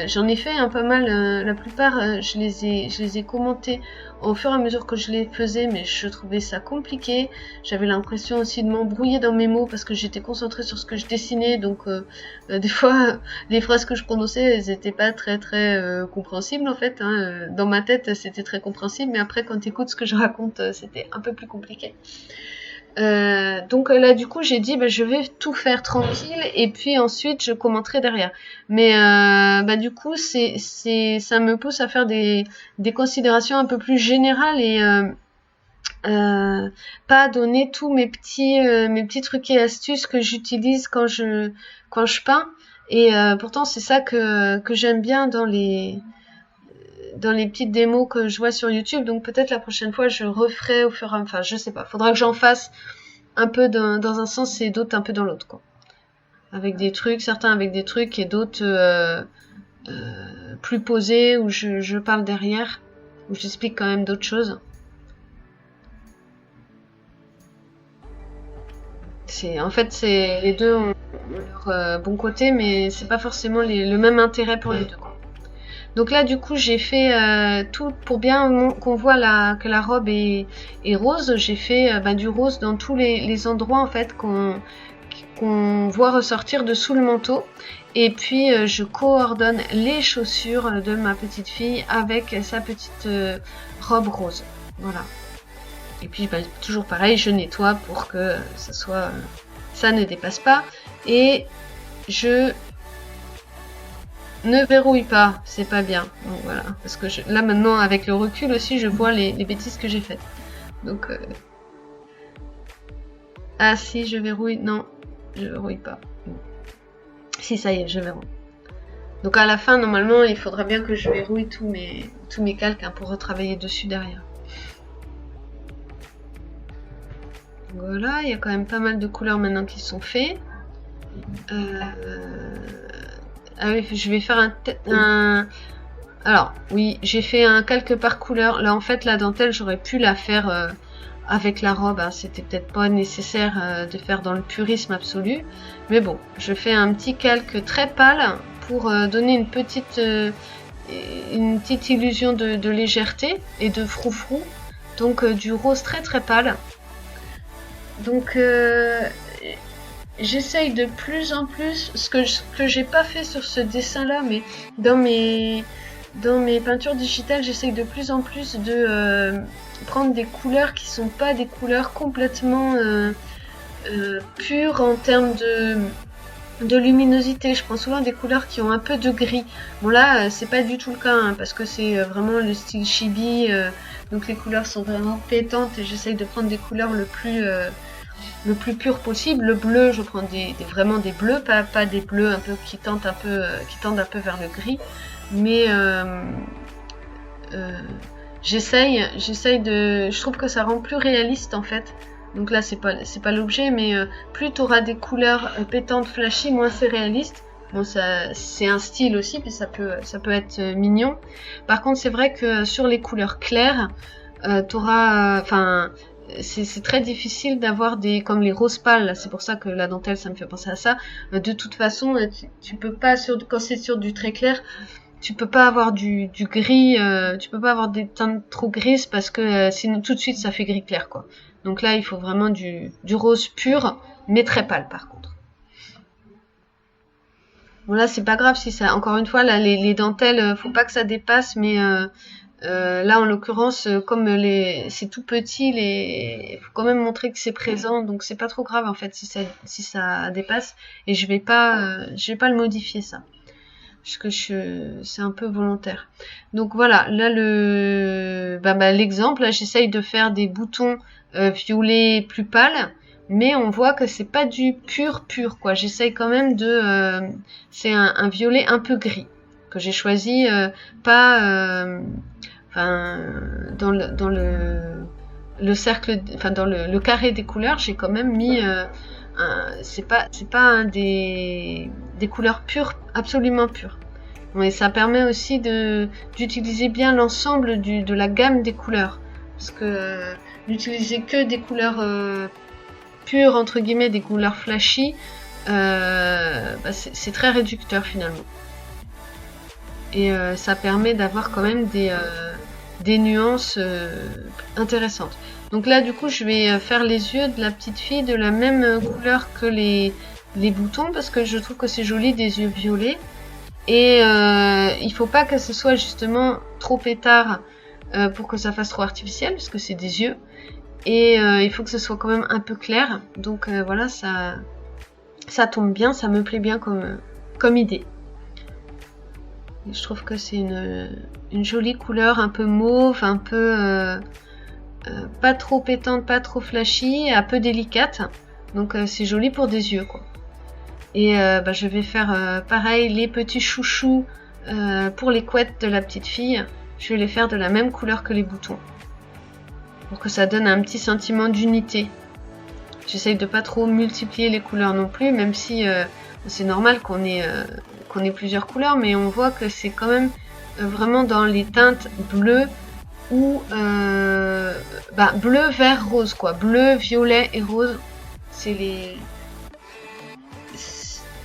j'en ai fait un pas mal. La plupart, je les ai commentés au fur et à mesure que je les faisais, mais je trouvais ça compliqué. J'avais l'impression aussi de m'embrouiller dans mes mots parce que j'étais concentrée sur ce que je dessinais, donc des fois les phrases que je prononçais, elles étaient pas très compréhensibles en fait. Hein. Dans ma tête, c'était très compréhensible, mais après quand t'écoutes ce que je raconte, c'était un peu plus compliqué. Donc là du coup j'ai dit je vais tout faire tranquille et puis ensuite je commenterai derrière. Mais du coup ça me pousse à faire des considérations un peu plus générales et pas donner tous mes petits trucs et astuces que j'utilise quand je peins. Et pourtant c'est ça que j'aime bien dans les petites démos que je vois sur YouTube, donc peut-être la prochaine fois je referai au fur et à mesure, enfin je sais pas, faudra que j'en fasse un peu dans un sens et d'autres un peu dans l'autre quoi. Avec des trucs, certains avec des trucs et d'autres plus posés où je parle derrière, où j'explique quand même d'autres choses. En fait les deux ont leur bon côté, mais c'est pas forcément le même intérêt pour les deux quoi. Donc là du coup j'ai fait tout pour bien qu'on voit que la robe est rose. J'ai fait du rose dans tous les endroits en fait qu'on voit ressortir de sous le manteau. Et puis je coordonne les chaussures de ma petite fille avec sa petite robe rose. Voilà. Et puis toujours pareil, je nettoie pour que ça ne dépasse pas. Et je ne verrouille pas, c'est pas bien. Donc voilà, parce que là maintenant avec le recul aussi, je vois les bêtises que j'ai faites. Donc ah si, je verrouille, non, je verrouille pas. Si ça y est, je verrouille. Donc à la fin, normalement, il faudra bien que je verrouille tous mes calques pour retravailler dessus derrière. Voilà, il y a quand même pas mal de couleurs maintenant qui sont faites. Ah oui, je vais faire alors, oui, j'ai fait un calque par couleur. Là, en fait, la dentelle, j'aurais pu la faire avec la robe. Hein. C'était peut-être pas nécessaire de faire dans le purisme absolu. Mais bon, je fais un petit calque très pâle pour donner une petite illusion de légèreté et de froufrou. Donc, du rose très pâle. Donc, j'essaye de plus en plus, ce que j'ai pas fait sur ce dessin là, mais dans mes peintures digitales, j'essaye de plus en plus de prendre des couleurs qui sont pas des couleurs complètement pures en termes de luminosité. Je prends souvent des couleurs qui ont un peu de gris. Bon là c'est pas du tout le cas hein, parce que c'est vraiment le style chibi, donc les couleurs sont vraiment pétantes et j'essaye de prendre des couleurs le plus pur possible. Le bleu, je prends vraiment des bleus, pas des bleus un peu qui tendent un peu vers le gris, mais j'essaye je trouve que ça rend plus réaliste en fait. Donc là c'est pas l'objet, mais plus tu auras des couleurs pétantes, flashy, moins c'est réaliste. Bon, ça c'est un style aussi, puis ça peut être mignon. Par contre, c'est vrai que sur les couleurs claires, c'est très difficile d'avoir comme les roses pâles. C'est pour ça que la dentelle, ça me fait penser à ça. De toute façon, tu peux pas quand c'est sur du très clair, tu peux pas avoir du gris, tu peux pas avoir des teintes trop grises parce que sinon tout de suite ça fait gris clair quoi. Donc là, il faut vraiment du rose pur, mais très pâle par contre. Bon là, c'est pas grave si ça. Encore une fois, là, les dentelles, faut pas que ça dépasse, mais là, en l'occurrence, comme c'est tout petit, il faut quand même montrer que c'est présent, donc c'est pas trop grave en fait si ça dépasse. Et je vais pas le modifier ça, parce que c'est un peu volontaire. Donc voilà, là l'exemple, là j'essaye de faire des boutons violets plus pâles. Mais on voit que c'est pas du pur quoi. J'essaye quand même c'est un violet un peu gris que j'ai choisi, pas dans le cercle, enfin dans le carré des couleurs, j'ai quand même mis c'est pas des couleurs pures, absolument pures. Mais ça permet aussi d'utiliser bien l'ensemble de la gamme des couleurs, parce que n'utiliser que des couleurs pures, entre guillemets, des couleurs flashy, bah, c'est très réducteur finalement. Et ça permet d'avoir quand même des nuances intéressantes. Donc là, du coup, je vais faire les yeux de la petite fille de la même couleur que les boutons, parce que je trouve que c'est joli, des yeux violets. Et il faut pas que ce soit justement trop pétard pour que ça fasse trop artificiel, parce que c'est des yeux. Et il faut que ce soit quand même un peu clair. Donc voilà, ça tombe bien, ça me plaît bien comme idée. Et je trouve que c'est une jolie couleur, un peu mauve, un peu pas trop pétante, pas trop flashy, un peu délicate. Donc c'est joli pour des yeux, quoi. Et bah, je vais faire pareil, les petits chouchous pour les couettes de la petite fille. Je vais les faire de la même couleur que les boutons, pour que ça donne un petit sentiment d'unité. J'essaye de pas trop multiplier les couleurs non plus, même si c'est normal qu'on ait plusieurs couleurs, mais on voit que c'est quand même vraiment dans les teintes bleues ou bleu, vert, rose, quoi. Bleu, violet et rose, c'est les...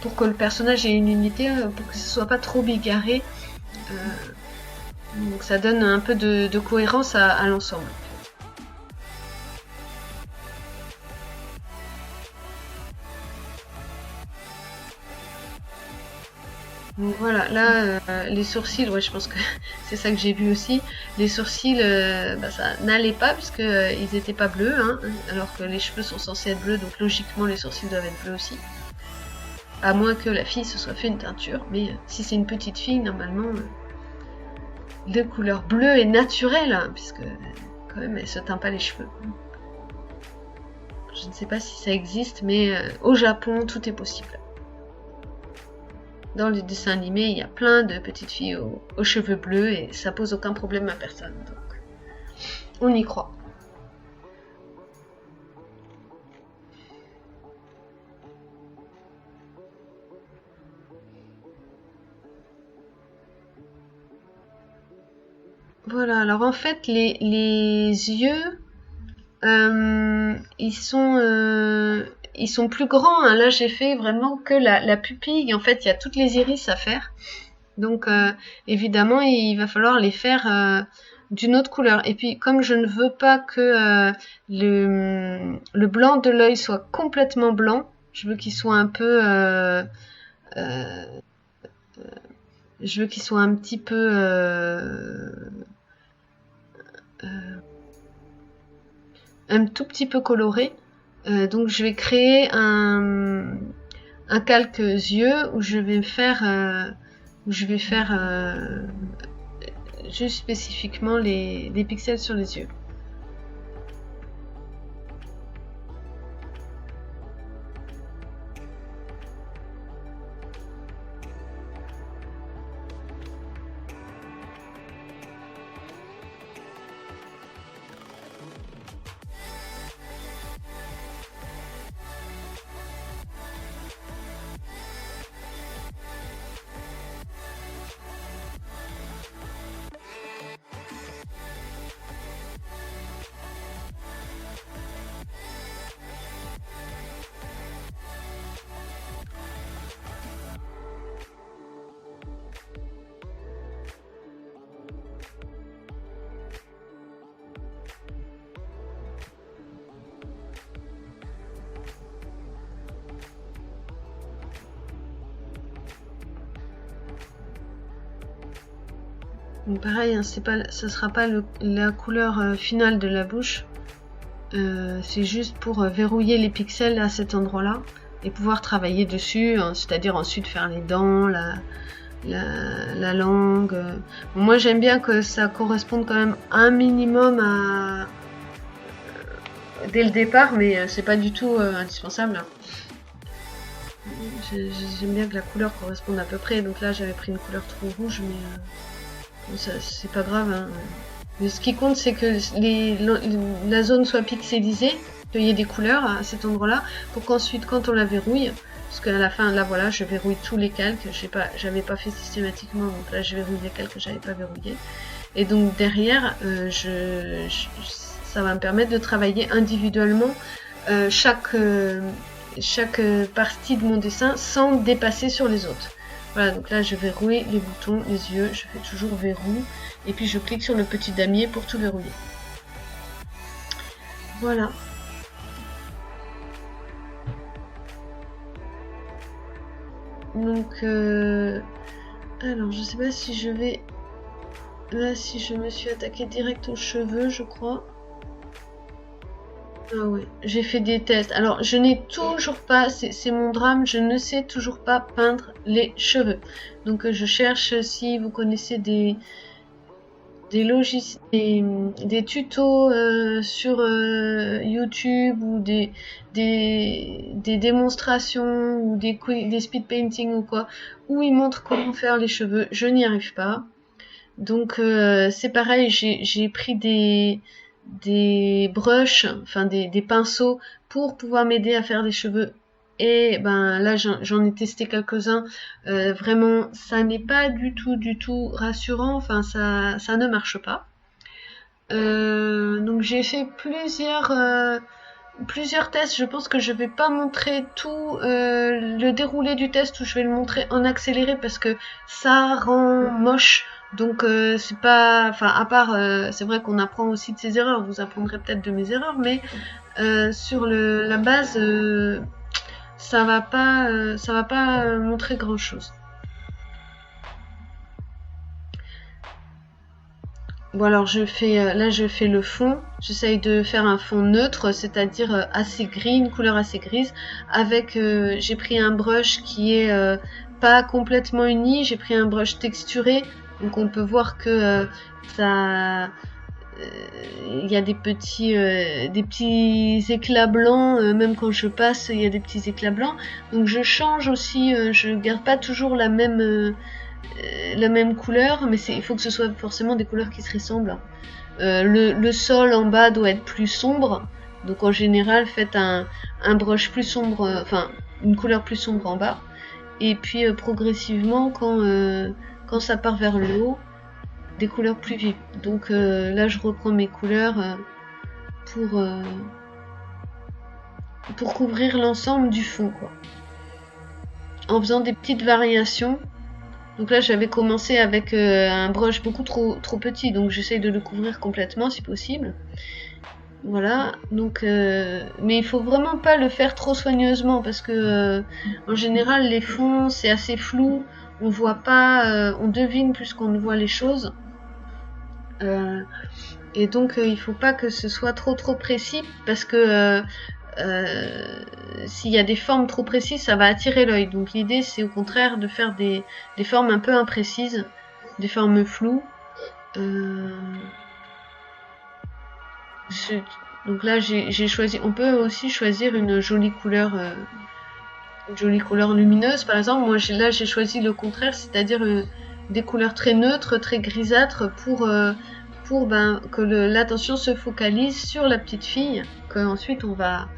pour que le personnage ait une unité, pour que ce soit pas trop bigarré. Donc ça donne un peu de cohérence à l'ensemble. Donc voilà, là, les sourcils, ouais, je pense que c'est ça que j'ai vu aussi. Les sourcils, ça n'allait pas puisque ils étaient pas bleus, hein, alors que les cheveux sont censés être bleus, donc logiquement les sourcils doivent être bleus aussi. À moins que la fille se soit fait une teinture, mais si c'est une petite fille, normalement, de couleur bleue est naturelle, hein, puisque quand même elle se teint pas les cheveux. Je ne sais pas si ça existe, mais au Japon, tout est possible. Dans les dessins animés, il y a plein de petites filles aux cheveux bleus et ça pose aucun problème à personne. Donc, on y croit. Voilà, alors en fait, les yeux, ils sont plus grands, hein. Là, j'ai fait vraiment que la pupille. En fait, il y a toutes les iris à faire. Donc, évidemment, il va falloir les faire d'une autre couleur. Et puis, comme je ne veux pas que le blanc de l'œil soit complètement blanc, je veux qu'il soit un peu... je veux qu'il soit un petit peu... un tout petit peu coloré. Donc je vais créer un calque yeux où je vais faire juste spécifiquement les pixels sur les yeux. Donc pareil, hein, ce sera pas la couleur finale de la bouche. C'est juste pour verrouiller les pixels à cet endroit-là et pouvoir travailler dessus, hein, c'est-à-dire ensuite faire les dents, la langue. Bon, moi j'aime bien que ça corresponde quand même un minimum dès le départ, mais c'est pas du tout indispensable. J'aime bien que la couleur corresponde à peu près, donc là j'avais pris une couleur trop rouge, mais c'est pas grave, hein. Mais ce qui compte, c'est que la zone soit pixelisée, qu'il y ait des couleurs à cet endroit-là, pour qu'ensuite, quand on la verrouille, parce qu'à la fin, là voilà, je verrouille tous les calques, j'avais pas fait systématiquement, donc là je verrouille les calques que j'avais pas verrouillés. Et donc derrière, ça va me permettre de travailler individuellement chaque partie de mon dessin sans dépasser sur les autres. Voilà, donc là je vais rouler les boutons, les yeux, je fais toujours verrou, et puis je clique sur le petit damier pour tout verrouiller. Voilà. Donc, alors je sais pas si je vais... Là, si je me suis attaquée direct aux cheveux, je crois. Ah ouais, j'ai fait des tests. Alors, je n'ai toujours pas, c'est mon drame, je ne sais toujours pas peindre les cheveux. Donc, je cherche si vous connaissez des tutos sur YouTube ou des démonstrations ou des speed painting ou quoi, où ils montrent comment faire les cheveux. Je n'y arrive pas. Donc, c'est pareil, j'ai pris des brushes, enfin des pinceaux pour pouvoir m'aider à faire des cheveux. Et ben là j'en ai testé quelques-uns. Vraiment, ça n'est pas du tout rassurant. Enfin, ça ne marche pas. Donc j'ai fait plusieurs tests. Je pense que je vais pas montrer tout le déroulé du test, où je vais le montrer en accéléré parce que ça rend moche. Donc c'est pas, enfin à part, c'est vrai qu'on apprend aussi de ses erreurs. Vous apprendrez peut-être de mes erreurs, mais sur la base, ça va pas montrer grand chose. Bon, alors je fais là je fais le fond. J'essaye de faire un fond neutre, c'est-à-dire assez gris, une couleur assez grise. Avec j'ai pris un brush qui est pas complètement uni. J'ai pris un brush texturé, donc on peut voir que ça il y a des petits éclats blancs, même quand je passe il y a des petits éclats blancs. Donc je change aussi, je garde pas toujours la même couleur, mais il faut que ce soit forcément des couleurs qui se ressemblent. Le sol en bas doit être plus sombre, donc en général faites un brush plus sombre, enfin une couleur plus sombre en bas, et puis progressivement quand ça part vers le haut, des couleurs plus vives. Donc là je reprends mes couleurs pour couvrir l'ensemble du fond, quoi, en faisant des petites variations. Donc là j'avais commencé avec un brush beaucoup trop petit, donc j'essaye de le couvrir complètement si possible. Voilà, donc mais il faut vraiment pas le faire trop soigneusement parce que en général les fonds c'est assez flou, on voit pas, on devine plus qu'on ne voit les choses. Et donc il faut pas que ce soit trop précis parce que s'il y a des formes trop précises, ça va attirer l'œil. Donc l'idée c'est au contraire de faire des formes un peu imprécises, des formes floues. Donc là j'ai choisi, on peut aussi choisir une jolie couleur lumineuse par exemple. Moi là j'ai choisi le contraire, c'est-à-dire des couleurs très neutres, très grisâtres pour que l'attention se focalise sur la petite fille, qu'ensuite on va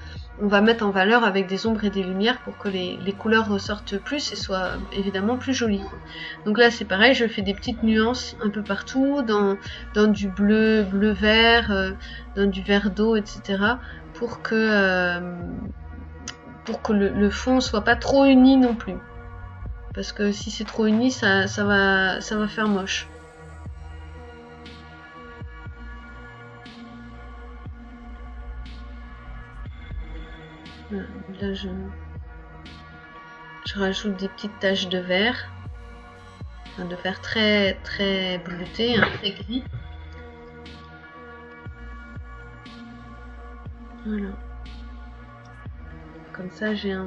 mettre en valeur avec des ombres et des lumières pour que les couleurs ressortent plus et soient évidemment plus jolies. Donc là c'est pareil, je fais des petites nuances un peu partout, dans du bleu vert, dans du vert d'eau, etc. pour que le fond soit pas trop uni non plus. Parce que si c'est trop uni, ça va faire moche. Là je rajoute des petites taches de vert, enfin, de vert très bleuté, hein, très gris. Voilà. Comme ça j'ai un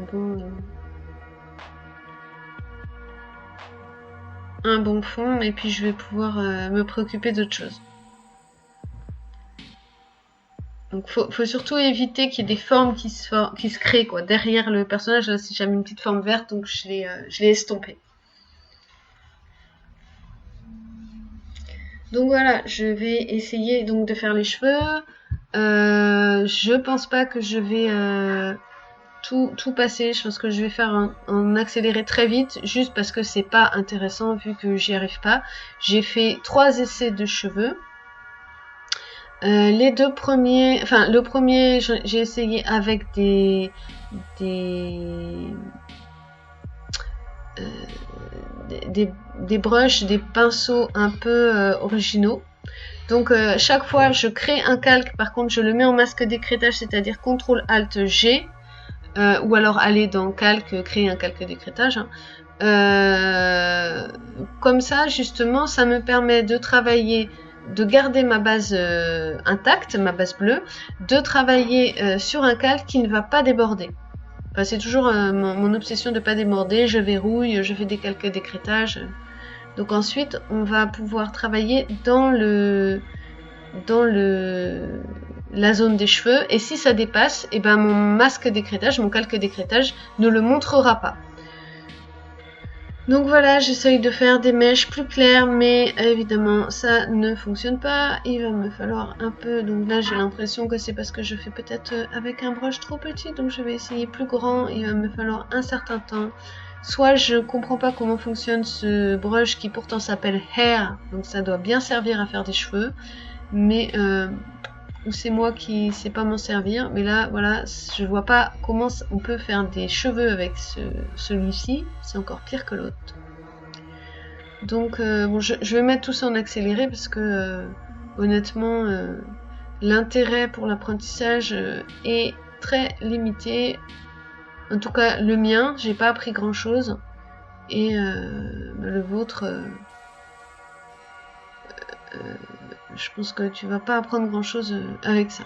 bon fond, et puis je vais pouvoir me préoccuper d'autre chose. Donc faut surtout éviter qu'il y ait des formes qui se créent, quoi. Derrière le personnage, là si j'avais une petite forme verte, donc je l'ai estompée. Donc voilà, je vais essayer donc de faire les cheveux. Je pense pas que je vais tout passer. Je pense que je vais faire en accéléré très vite, juste parce que c'est pas intéressant vu que j'y arrive pas. J'ai fait 3 essais de cheveux. Les deux premiers, enfin le premier, j'ai essayé avec des, euh, des brushes, des pinceaux un peu originaux. Donc chaque fois je crée un calque, par contre je le mets en masque d'écrêtage, c'est-à-dire CTRL-ALT-G, ou alors aller dans calque, créer un calque d'écrêtage. Hein. Comme ça justement ça me permet de travailler, de garder ma base intacte, ma base bleue, de travailler sur un calque qui ne va pas déborder. Enfin, c'est toujours mon obsession de ne pas déborder, je verrouille, je fais des calques d'écrêtage. Donc ensuite on va pouvoir travailler dans la zone des cheveux, et si ça dépasse, et ben mon masque d'écrêtage, mon calque d'écrêtage ne le montrera pas. Donc voilà, j'essaye de faire des mèches plus claires, mais évidemment ça ne fonctionne pas, il va me falloir un peu, donc là j'ai l'impression que c'est parce que je fais peut-être avec un brush trop petit, donc je vais essayer plus grand, il va me falloir un certain temps. Soit je comprends pas comment fonctionne ce brush qui pourtant s'appelle Hair, donc ça doit bien servir à faire des cheveux, mais ou c'est moi qui sais pas m'en servir, mais là voilà, je vois pas comment on peut faire des cheveux avec celui-ci, c'est encore pire que l'autre. Donc bon, je vais mettre tout ça en accéléré parce que honnêtement l'intérêt pour l'apprentissage est très limité. En tout cas le mien, j'ai pas appris grand chose, et le vôtre, je pense que tu vas pas apprendre grand chose avec ça.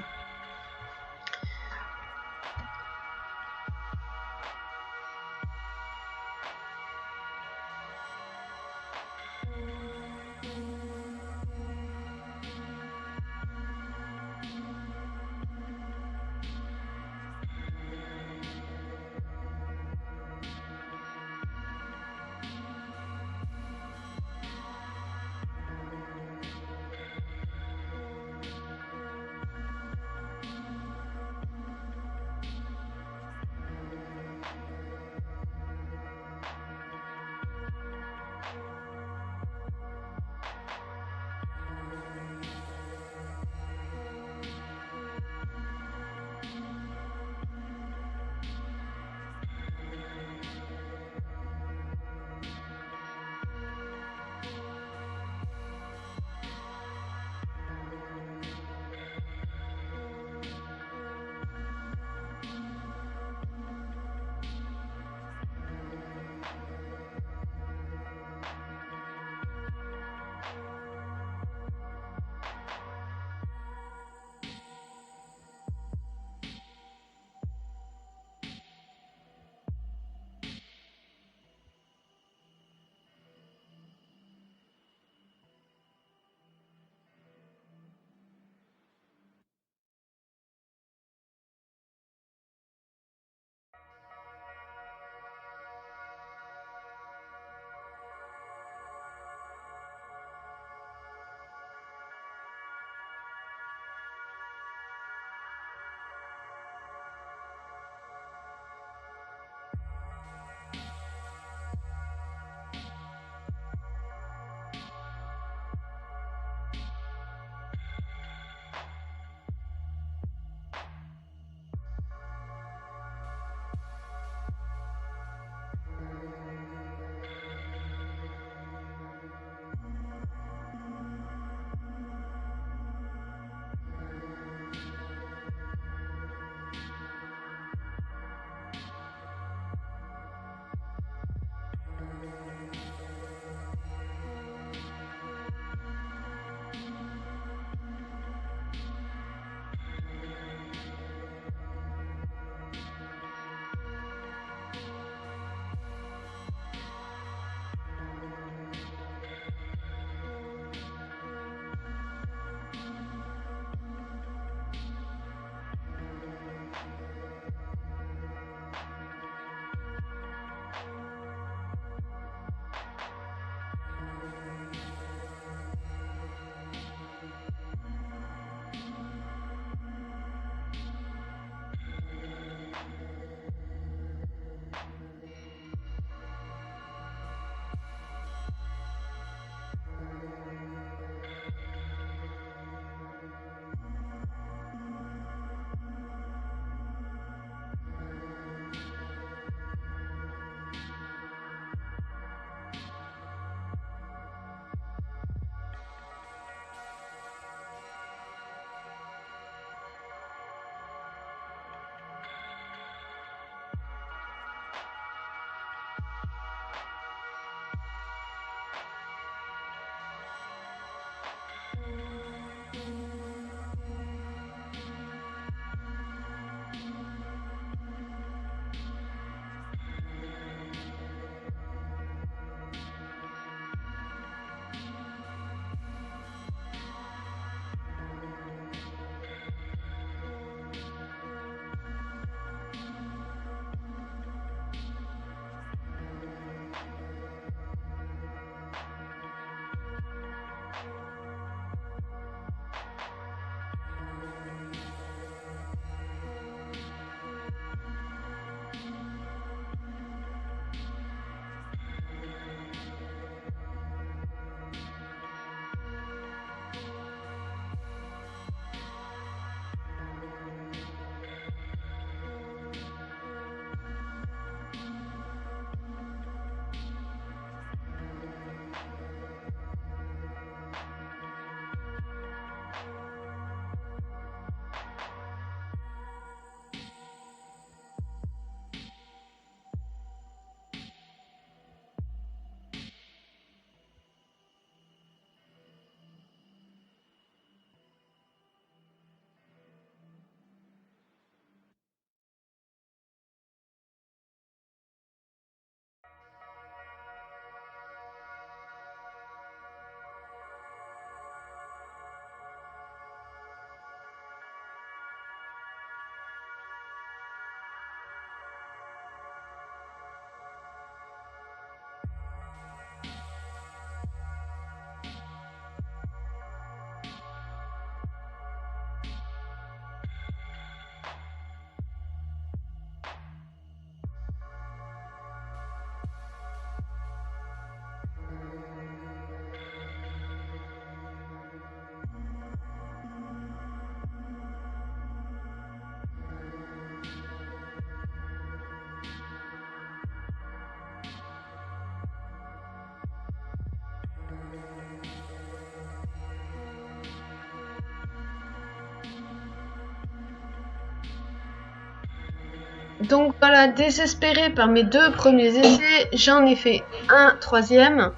Donc voilà, désespérée par mes 2 premiers essais, j'en ai fait un 3e.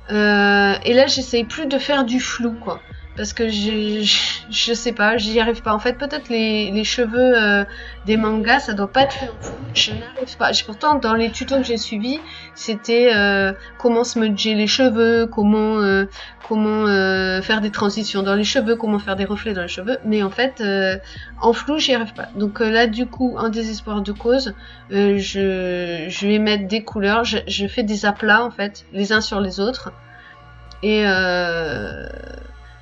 Et là, j'essaye plus de faire du flou, quoi. Parce que je sais pas, j'y arrive pas. En fait, peut-être les cheveux des mangas, ça doit pas être fait en flou. Je n'arrive pas. Pourtant, dans les tutos que j'ai suivis, c'était comment smudger les cheveux, comment faire des transitions dans les cheveux, comment faire des reflets dans les cheveux. Mais en fait, en flou, j'y arrive pas. Donc là, du coup, en désespoir de cause, je vais mettre des couleurs. Je fais des aplats, en fait, les uns sur les autres. Et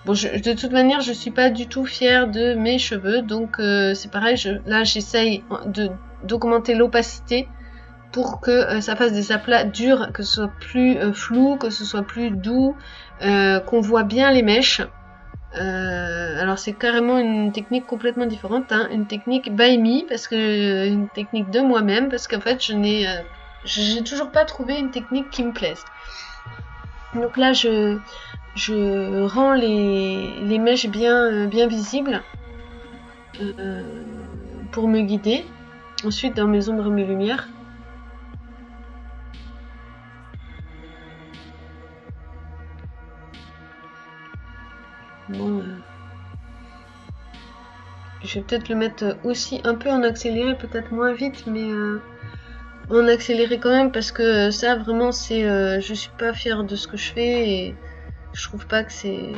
bon, de toute manière, je suis pas du tout fière de mes cheveux, donc c'est pareil. Là, j'essaye d'augmenter l'opacité pour que ça fasse des aplats durs, que ce soit plus flou, que ce soit plus doux, qu'on voit bien les mèches. Alors c'est carrément une technique complètement différente, hein, une technique by me, parce que une technique de moi-même, parce qu'en fait, j'ai toujours pas trouvé une technique qui me plaise. Donc là, je rends les mèches bien visibles pour me guider. Ensuite, dans mes ombres et mes lumières. Bon, je vais peut-être le mettre aussi un peu en accéléré, peut-être moins vite, mais en accéléré quand même, parce que ça, vraiment, je suis pas fière de ce que je fais et je trouve pas que c'est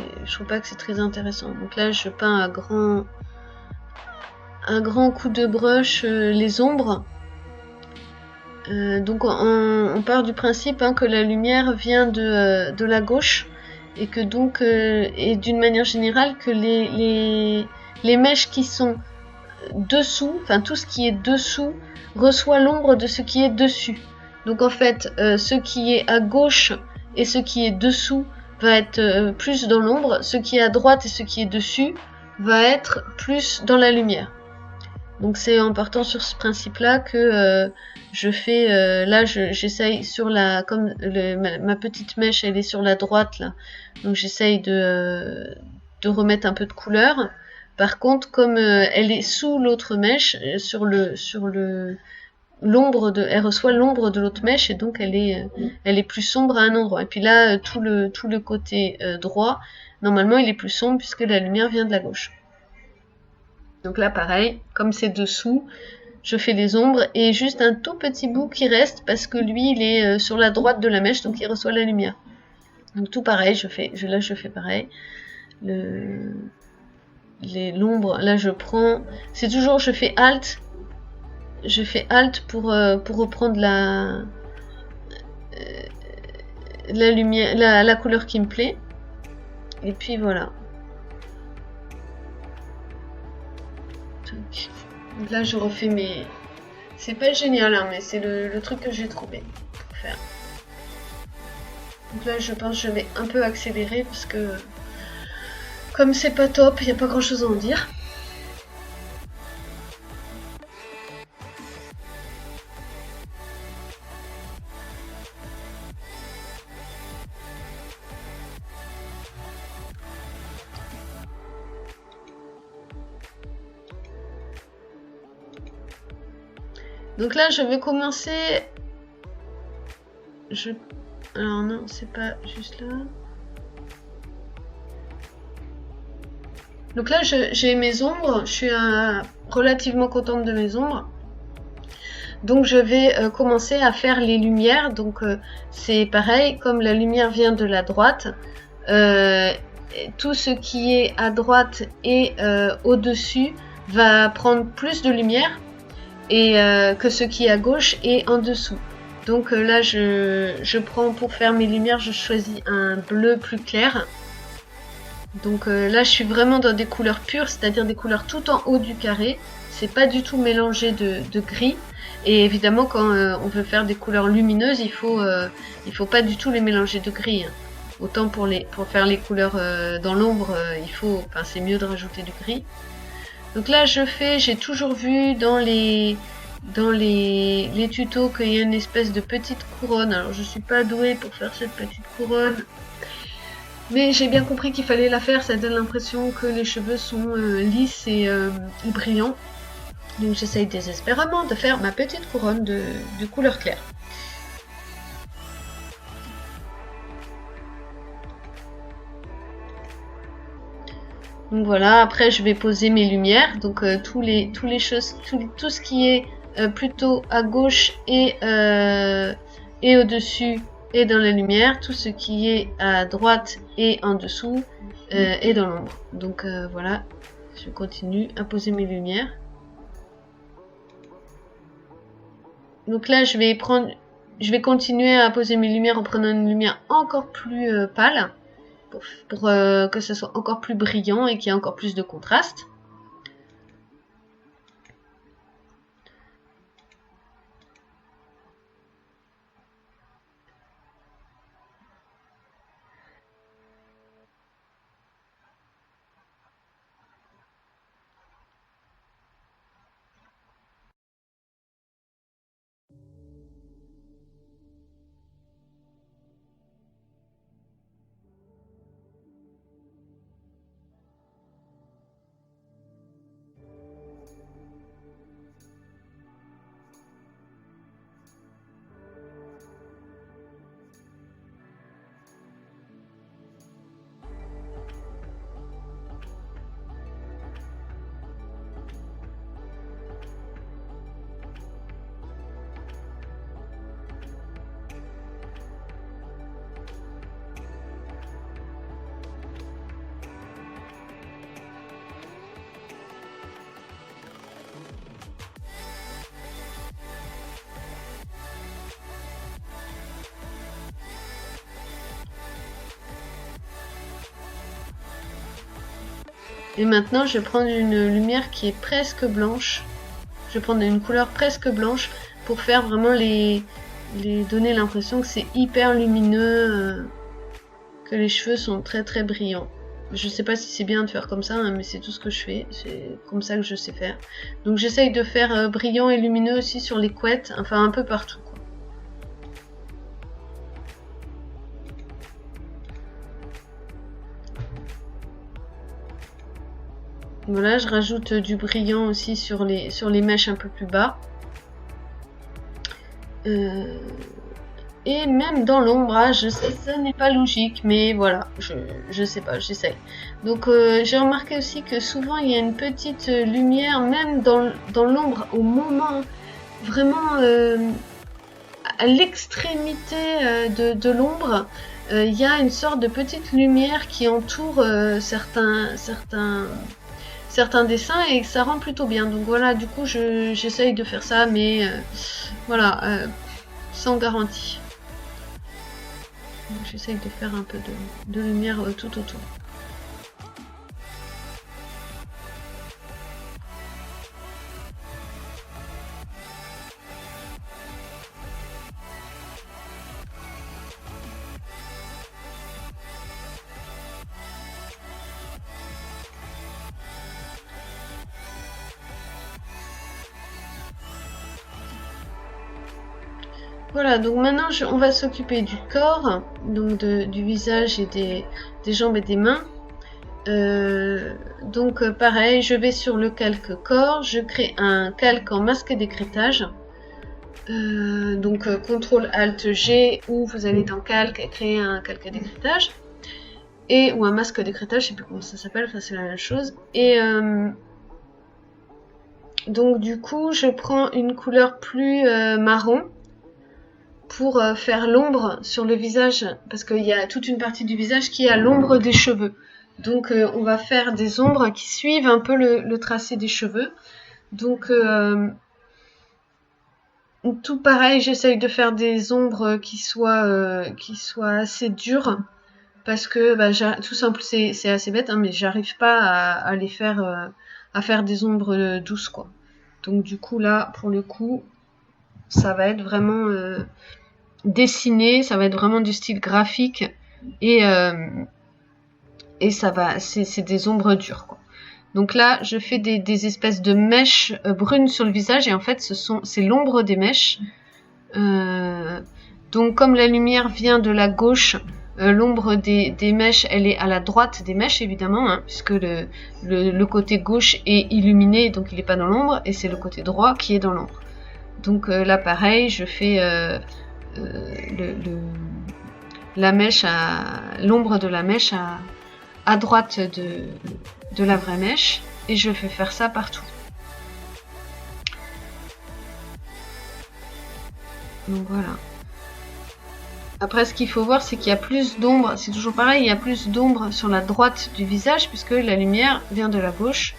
très intéressant. Donc là, je peins un grand coup de brush les ombres. Donc on part du principe que la lumière vient de la gauche et que donc et d'une manière générale que les mèches qui sont dessous, enfin tout ce qui est dessous reçoit l'ombre de ce qui est dessus. Donc en fait, ce qui est à gauche et ce qui est dessous va être plus dans l'ombre, ce qui est à droite et ce qui est dessus va être plus dans la lumière. Donc c'est en partant sur ce principe-là que je fais, là j'essaye sur comme ma petite mèche elle est sur la droite là, donc j'essaye de remettre un peu de couleur. Par contre, comme elle est sous l'autre mèche, elle reçoit l'ombre de l'autre mèche et donc elle est plus sombre à un endroit. Et puis là, tout le côté droit, normalement il est plus sombre puisque la lumière vient de la gauche. Donc là, pareil, comme c'est dessous, je fais les ombres et juste un tout petit bout qui reste parce que lui, il est sur la droite de la mèche, donc il reçoit la lumière. Donc tout pareil, je fais pareil. L'ombre, là je prends, c'est toujours, je fais Alt pour reprendre la lumière, la couleur qui me plaît. Et puis voilà. Donc là je refais mes... C'est pas génial hein, mais c'est le truc que j'ai trouvé pour faire. Donc là je pense que je vais un peu accélérer parce que comme c'est pas top, il n'y a pas grand chose à en dire. Donc là, je vais commencer... Alors non, c'est pas juste là. Donc là, j'ai mes ombres. Je suis relativement contente de mes ombres. Donc je vais commencer à faire les lumières. Donc c'est pareil, comme la lumière vient de la droite, tout ce qui est à droite et au-dessus va prendre plus de lumière et que ce qui est à gauche et en dessous. Donc là je prends pour faire mes lumières, je choisis un bleu plus clair. Donc là je suis vraiment dans des couleurs pures, c'est-à-dire des couleurs tout en haut du carré. C'est pas du tout mélangé de gris. Et évidemment quand on veut faire des couleurs lumineuses, il faut pas du tout les mélanger de gris. Hein. Autant pour faire les couleurs dans l'ombre, c'est mieux de rajouter du gris. Donc là j'ai toujours vu dans les tutos qu'il y a une espèce de petite couronne. Alors je suis pas douée pour faire cette petite couronne, mais j'ai bien compris qu'il fallait la faire. Ça donne l'impression que les cheveux sont lisses et brillants. Donc j'essaye désespérément de faire ma petite couronne de couleur claire. Donc voilà, après je vais poser mes lumières, donc tout ce qui est plutôt à gauche et au-dessus est dans la lumière, tout ce qui est à droite et en dessous est dans l'ombre. Donc voilà, je continue à poser mes lumières. Donc là je vais continuer à poser mes lumières en prenant une lumière encore plus pâle. Pour que ce soit encore plus brillant et qu'il y ait encore plus de contraste. Et maintenant, je vais prendre une lumière qui est presque blanche. Je vais prendre une couleur presque blanche pour faire vraiment donner l'impression que c'est hyper lumineux, que les cheveux sont très très brillants. Je sais pas si c'est bien de faire comme ça, hein, mais c'est tout ce que je fais. C'est comme ça que je sais faire. Donc j'essaye de faire brillant et lumineux aussi sur les couettes, enfin un peu partout. Voilà, je rajoute du brillant aussi sur les mèches un peu plus bas. Et même dans l'ombre, je sais, ça n'est pas logique, mais voilà, je sais pas, j'essaye. Donc j'ai remarqué aussi que souvent il y a une petite lumière, même dans l'ombre, au moment vraiment à l'extrémité de l'ombre, il y a une sorte de petite lumière qui entoure certains dessins et ça rend plutôt bien. Donc voilà, du coup j'essaye de faire ça, mais voilà, sans garantie. J'essaye de faire un peu de lumière tout autour. Voilà, donc maintenant on va s'occuper du corps, donc du visage et des jambes et des mains. Donc pareil, je vais sur le calque corps, je crée un calque en masque d'écrêtage. Donc CTRL ALT G, ou vous allez dans calque et créer un calque d'écrêtage. Ou un masque d'écrêtage, je sais plus comment ça s'appelle, enfin c'est la même chose. Et donc du coup, je prends une couleur plus marron pour faire l'ombre sur le visage, parce qu'il y a toute une partie du visage qui est à l'ombre des cheveux. Donc on va faire des ombres qui suivent un peu le tracé des cheveux. Donc tout pareil, j'essaye de faire des ombres qui soient assez dures, parce que tout simple, c'est assez bête, hein, mais j'arrive pas à les faire à faire des ombres douces, quoi. Donc du coup là, pour le coup, ça va être vraiment dessiné, ça va être vraiment du style graphique, et ça va, c'est des ombres dures, quoi. Donc là, je fais des espèces de mèches brunes sur le visage, et en fait, c'est l'ombre des mèches. Donc comme la lumière vient de la gauche, l'ombre des mèches, elle est à la droite des mèches évidemment, hein, puisque le côté gauche est illuminé, donc il n'est pas dans l'ombre, et c'est le côté droit qui est dans l'ombre. Donc là pareil, je fais la mèche l'ombre de la mèche à droite de la vraie mèche, et je fais faire ça partout. Donc voilà. Après, ce qu'il faut voir, c'est qu'il y a plus d'ombre, c'est toujours pareil, il y a plus d'ombre sur la droite du visage, puisque la lumière vient de la gauche.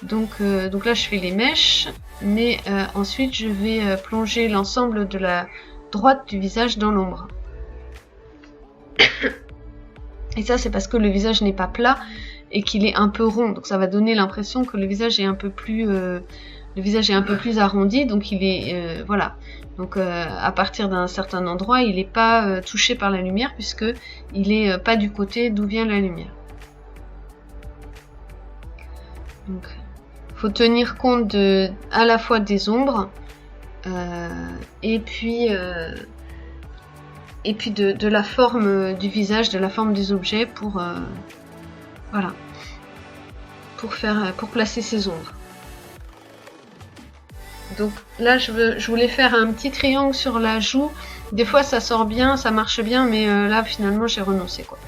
Donc là, je fais les mèches, mais ensuite, je vais plonger l'ensemble de la droite du visage dans l'ombre. Et ça, c'est parce que le visage n'est pas plat et qu'il est un peu rond. Donc ça va donner l'impression que le visage est un peu plus arrondi, donc il est voilà. Donc à partir d'un certain endroit, il n'est pas touché par la lumière, puisque il est pas du côté d'où vient la lumière. Donc faut tenir compte à la fois des ombres et puis de la forme du visage, de la forme des objets pour voilà, pour placer ces ombres. Donc là, je voulais faire un petit triangle sur la joue. Des fois, ça sort bien, ça marche bien, mais là, finalement, j'ai renoncé, quoi.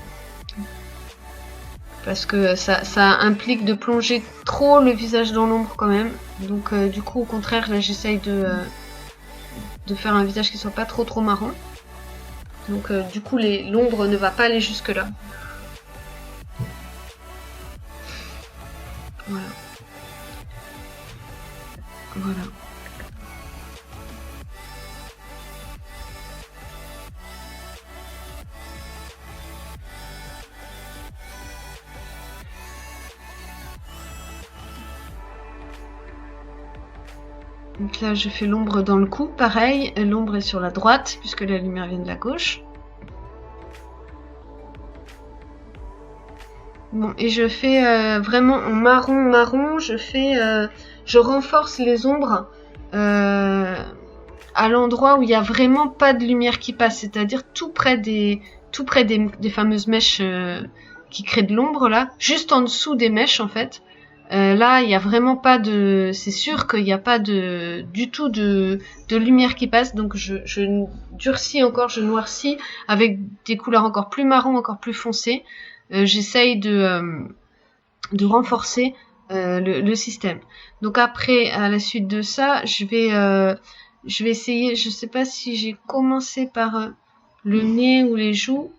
Parce que ça implique de plonger trop le visage dans l'ombre, quand même. Donc, du coup, au contraire, là, j'essaye de faire un visage qui soit pas trop marron. Donc, du coup, l'ombre ne va pas aller jusque-là. Voilà. Voilà. Donc là, je fais l'ombre dans le cou, pareil, l'ombre est sur la droite, puisque la lumière vient de la gauche. Bon, et je fais vraiment en marron, je renforce les ombres à l'endroit où il n'y a vraiment pas de lumière qui passe, c'est-à-dire tout près des fameuses mèches qui créent de l'ombre, là, juste en dessous des mèches, en fait. Là, il n'y a vraiment pas c'est sûr qu'il n'y a pas du tout de lumière qui passe, donc je durcis encore, je noircis avec des couleurs encore plus marron, encore plus foncées. J'essaye de renforcer le système. Donc après, à la suite de ça, je vais essayer, je sais pas si j'ai commencé par le nez ou les joues.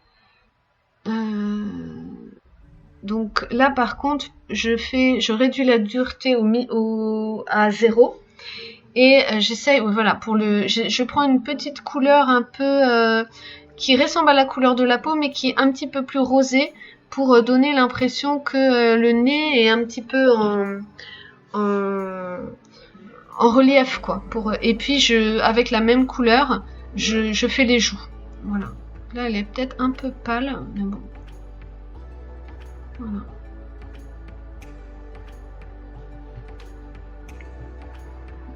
Donc là, par contre, je réduis la dureté à 0. Et j'essaye, voilà, je prends une petite couleur un peu qui ressemble à la couleur de la peau, mais qui est un petit peu plus rosée, pour donner l'impression que le nez est un petit peu en relief, quoi. Et puis avec la même couleur, je fais les joues. Voilà. Là, elle est peut-être un peu pâle, mais bon. Voilà.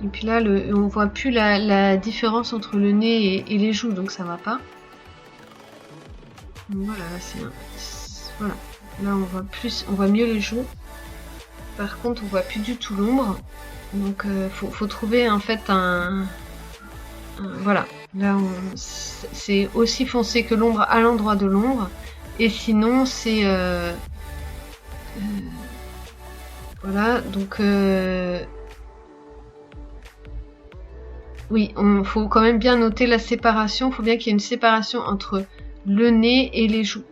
Et puis là, on voit plus la différence entre le nez et les joues, donc ça va pas. Donc voilà, voilà. Là, on voit mieux les joues. Par contre, on voit plus du tout l'ombre. Donc, faut trouver en fait voilà. Là, c'est aussi foncé que l'ombre à l'endroit de l'ombre. Et sinon, c'est voilà. Donc oui, faut quand même bien noter la séparation. Il faut bien qu'il y ait une séparation entre le nez et les joues.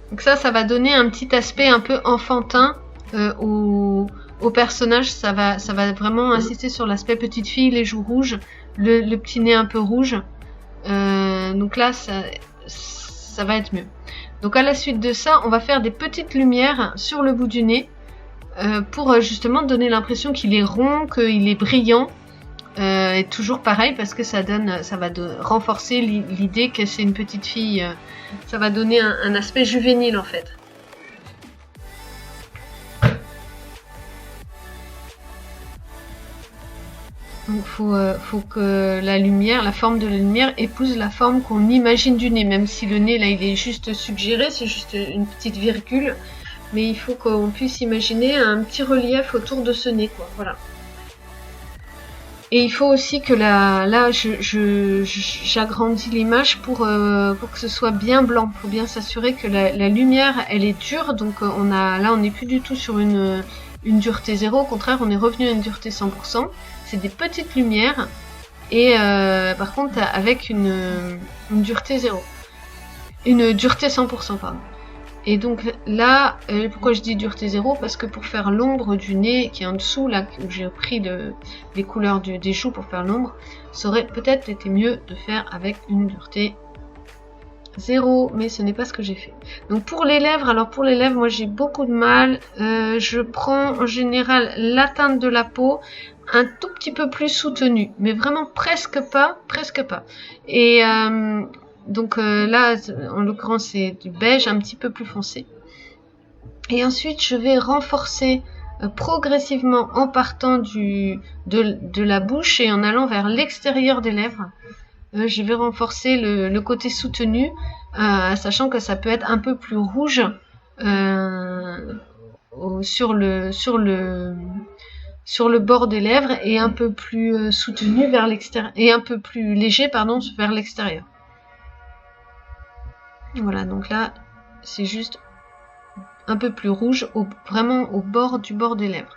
Donc ça va donner un petit aspect un peu enfantin au personnage. Ça va vraiment insister sur l'aspect petite fille, les joues rouges, le petit nez un peu rouge. Donc là, ça va être mieux. Donc à la suite de ça, on va faire des petites lumières sur le bout du nez pour justement donner l'impression qu'il est rond, qu'il est brillant. Et toujours pareil, parce que ça va renforcer l'idée que c'est une petite fille. Ça va donner un aspect juvénile en fait. Donc faut que la lumière, la forme de la lumière épouse la forme qu'on imagine du nez, même si le nez là il est juste suggéré, c'est juste une petite virgule, mais il faut qu'on puisse imaginer un petit relief autour de ce nez, quoi, voilà. Et il faut aussi que là j'agrandis l'image pour que ce soit bien blanc, pour bien s'assurer que la lumière elle est dure, donc on n'est plus du tout sur une dureté 0, au contraire on est revenu à une dureté 100%. C'est des petites lumières et par contre avec une dureté 0. Une dureté 100%, pardon. Et donc là, pourquoi je dis dureté 0? Parce que pour faire l'ombre du nez qui est en dessous, là où j'ai pris les couleurs des joues pour faire l'ombre, ça aurait peut-être été mieux de faire avec une dureté 0, mais ce n'est pas ce que j'ai fait. Donc pour les lèvres, alors pour les lèvres, moi j'ai beaucoup de mal. Je prends en général la teinte de la peau un tout petit peu plus soutenue, mais vraiment presque pas. Et donc là, en l'occurrence, c'est du beige un petit peu plus foncé. Et ensuite, je vais renforcer progressivement en partant de la bouche et en allant vers l'extérieur des lèvres. Je vais renforcer le côté soutenu, sachant que ça peut être un peu plus rouge sur le bord des lèvres et un peu plus soutenu vers l'extérieur, et un peu plus léger, pardon, vers l'extérieur. Voilà, donc là, c'est juste un peu plus rouge, vraiment au bord des lèvres.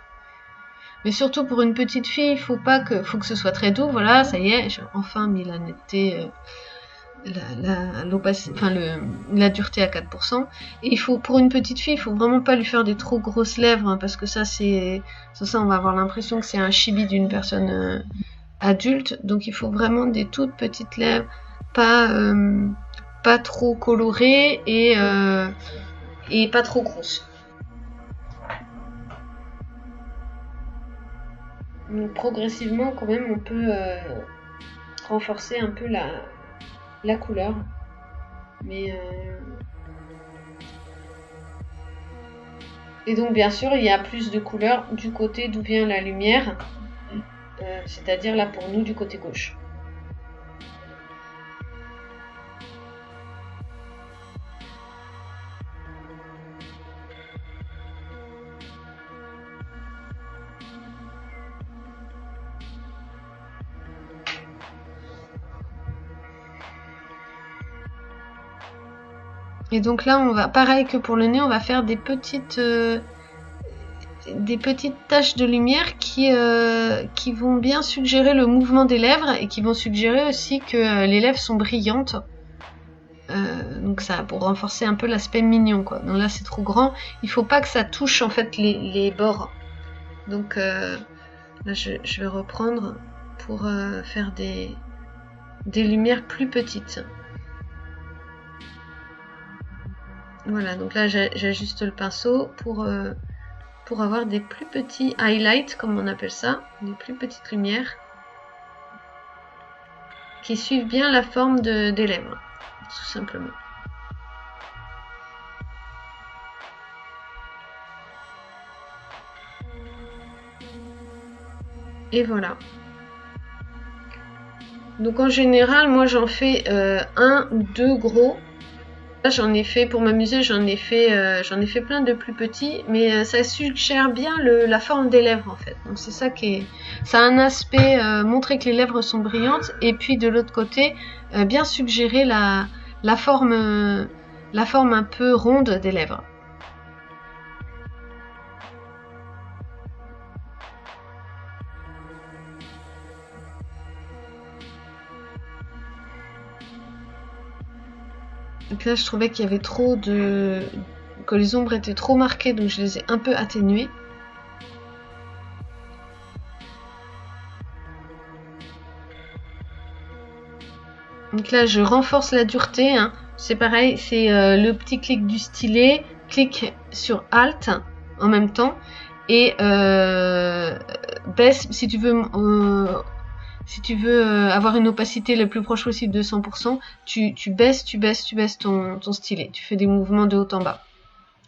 Mais surtout pour une petite fille, faut que ce soit très doux. Voilà, ça y est, j'ai enfin mis la netteté, la dureté à 4%. Et pour une petite fille, il faut vraiment pas lui faire des trop grosses lèvres, hein, parce que ça, on va avoir l'impression que c'est un chibi d'une personne adulte. Donc il faut vraiment des toutes petites lèvres, pas trop colorées et pas trop grosses. Donc, progressivement, quand même, on peut renforcer un peu la couleur. Mais et donc, bien sûr, il y a plus de couleur du côté d'où vient la lumière, c'est-à-dire là pour nous du côté gauche. Et donc là, on va, pareil que pour le nez, on va faire des petites taches de lumière qui vont bien suggérer le mouvement des lèvres et qui vont suggérer aussi que les lèvres sont brillantes. Donc ça, pour renforcer un peu l'aspect mignon, quoi. Donc là, c'est trop grand. Il faut pas que ça touche en fait les bords. Donc là, je vais reprendre pour faire des lumières plus petites. Voilà, donc là j'ajuste le pinceau pour avoir des plus petits highlights, comme on appelle ça, des plus petites lumières qui suivent bien la forme des lèvres, tout simplement. Et voilà. Donc en général, moi j'en fais un ou deux gros. Là, j'en ai fait, pour m'amuser, j'en ai fait plein de plus petits, mais ça suggère bien la forme des lèvres en fait. Donc c'est ça ça a un aspect montrer que les lèvres sont brillantes, et puis de l'autre côté, bien suggérer la forme un peu ronde des lèvres. Donc là, je trouvais qu'il y avait que les ombres étaient trop marquées, donc je les ai un peu atténuées. Donc là, je renforce la dureté, hein. C'est pareil, c'est le petit clic du stylet, clic sur Alt en même temps, et baisse, si tu veux avoir une opacité la plus proche possible de 100%, tu baisses ton stylet. Tu fais des mouvements de haut en bas.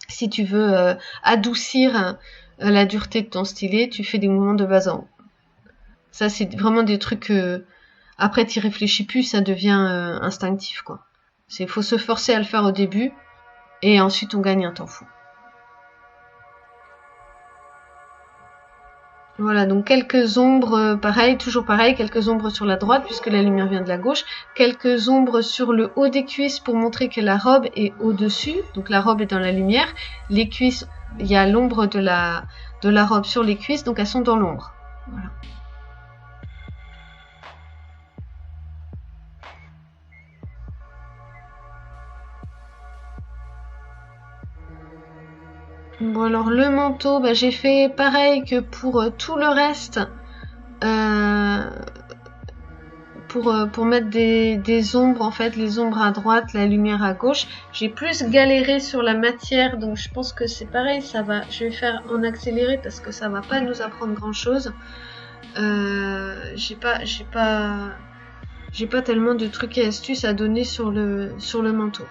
Si tu veux adoucir la dureté de ton stylet, tu fais des mouvements de bas en haut. Ça, c'est vraiment des trucs que, après, t'y réfléchis plus, ça devient instinctif, quoi. Faut se forcer à le faire au début, et ensuite on gagne un temps fou. Voilà, donc quelques ombres, pareil, toujours pareil, quelques ombres sur la droite, puisque la lumière vient de la gauche, quelques ombres sur le haut des cuisses pour montrer que la robe est au-dessus, donc la robe est dans la lumière, les cuisses, il y a l'ombre de la robe sur les cuisses, donc elles sont dans l'ombre. Voilà. Bon, alors le manteau, bah, j'ai fait pareil que pour tout le reste, pour mettre des ombres, en fait, les ombres à droite, la lumière à gauche. J'ai plus galéré sur la matière, donc je pense que c'est pareil, je vais faire en accéléré parce que ça va pas nous apprendre grand chose. J'ai pas tellement de trucs et astuces à donner sur le manteau.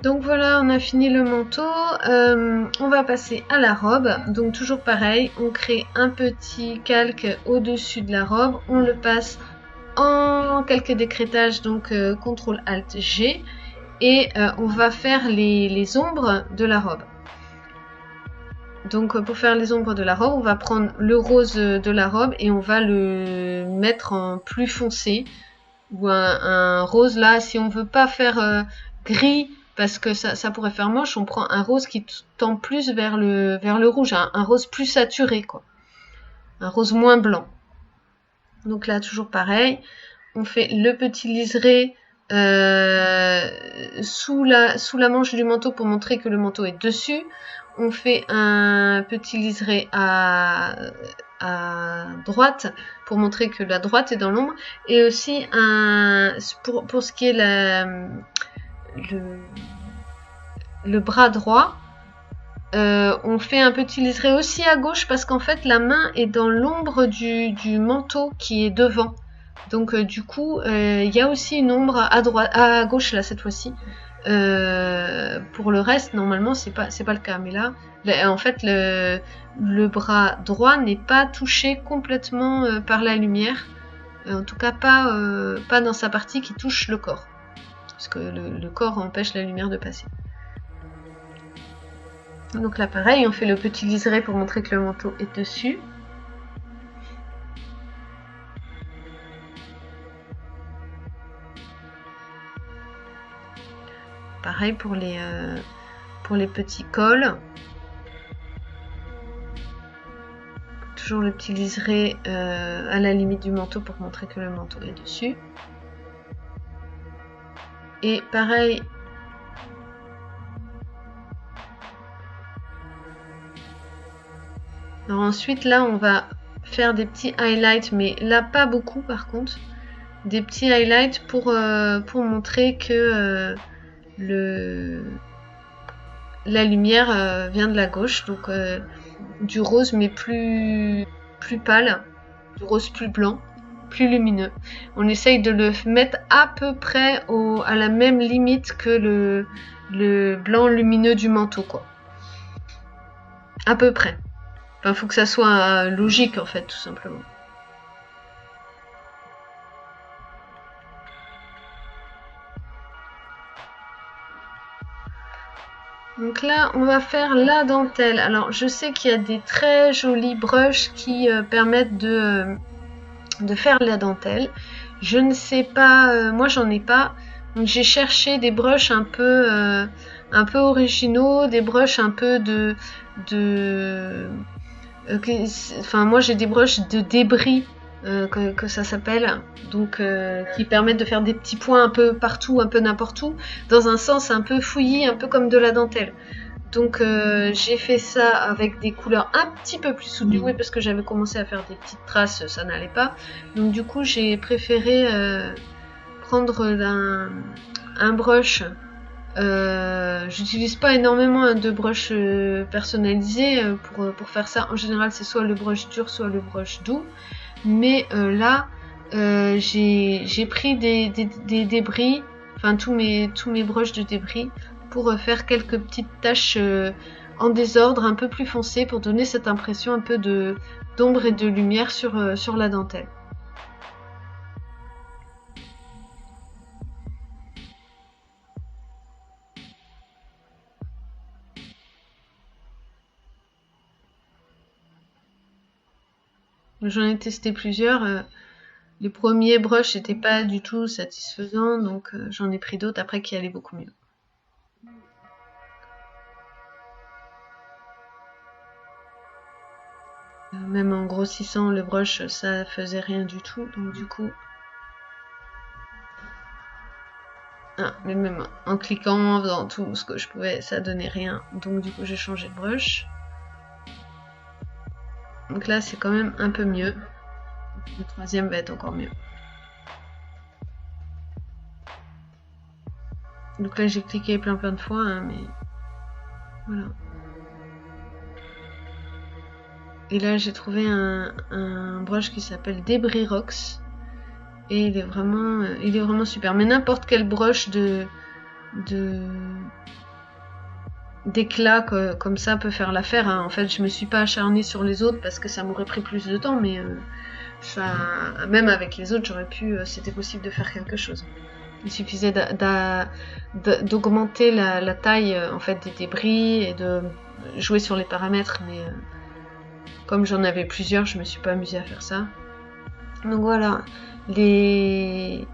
Donc voilà, on a fini le manteau. On va passer à la robe. Donc toujours pareil, on crée un petit calque au-dessus de la robe. On le passe en calque décrétage, donc CTRL-ALT-G. Et on va faire les ombres de la robe. Donc pour faire les ombres de la robe, on va prendre le rose de la robe et on va le mettre en plus foncé. Ou un rose là, si on veut pas faire gris, parce que ça pourrait faire moche, on prend un rose qui tend plus vers le rouge, un rose plus saturé, quoi. Un rose moins blanc. Donc là, toujours pareil, on fait le petit liseré sous la manche du manteau pour montrer que le manteau est dessus. On fait un petit liseré à droite pour montrer que la droite est dans l'ombre. Et aussi, pour ce qui est le bras droit, on fait un petit liseré aussi à gauche parce qu'en fait la main est dans l'ombre du manteau qui est devant. Donc du coup il y a aussi une ombre à gauche là cette fois-ci. Pour le reste normalement c'est pas le cas, mais là en fait le bras droit n'est pas touché complètement par la lumière, en tout cas pas dans sa partie qui touche le corps, parce que le corps empêche la lumière de passer. Donc là pareil, on fait le petit liseré pour montrer que le manteau est dessus. Pareil pour les petits cols. Toujours le petit liseré à la limite du manteau pour montrer que le manteau est dessus. Et pareil, Alors ensuite, là, on va faire des petits highlights, mais là, pas beaucoup par contre. Des petits highlights pour montrer que la lumière vient de la gauche. Donc du rose, mais plus pâle, du rose plus blanc, plus lumineux. On essaye de le mettre à peu près à la même limite que le blanc lumineux du manteau, quoi. À peu près. Enfin, faut que ça soit logique, en fait, tout simplement. Donc là, on va faire la dentelle. Alors, je sais qu'il y a des très jolis brushes qui permettent de faire la dentelle. Je ne sais pas, moi j'en ai pas. Donc j'ai cherché des brushes un peu originaux, des brushes un peu enfin moi j'ai des brushes de débris que ça s'appelle, donc qui permettent de faire des petits points un peu partout, un peu n'importe où, dans un sens un peu fouillis, un peu comme de la dentelle. Donc j'ai fait ça avec des couleurs un petit peu plus soutenue parce que j'avais commencé à faire des petites traces, ça n'allait pas. Donc du coup j'ai préféré prendre un brush. J'utilise pas énormément de brush personnalisés pour faire ça. En général c'est soit le brush dur, soit le brush doux. Mais là j'ai pris des débris, enfin tous mes brushes de débris, pour faire quelques petites taches en désordre, un peu plus foncées, pour donner cette impression un peu d'ombre et de lumière sur la dentelle. J'en ai testé plusieurs. Les premiers brushes n'étaient pas du tout satisfaisants, donc j'en ai pris d'autres après qui allaient beaucoup mieux. Même en grossissant le brush, ça faisait rien du tout, donc du coup... mais même en cliquant, en faisant tout ce que je pouvais, ça donnait rien, donc du coup j'ai changé de brush. Donc là c'est quand même un peu mieux. Le troisième va être encore mieux. Donc là j'ai cliqué plein de fois, hein, mais voilà. Et là j'ai trouvé un brush qui s'appelle Debris Rocks. Et il est vraiment super. Mais n'importe quel brush d'éclat comme ça peut faire l'affaire. Hein. En fait, je me suis pas acharnée sur les autres parce que ça m'aurait pris plus de temps, mais ça, même avec les autres, c'était possible de faire quelque chose. Il suffisait d'augmenter la taille en fait des débris et de jouer sur les paramètres, mais comme j'en avais plusieurs, je me suis pas amusée à faire ça. Donc voilà, des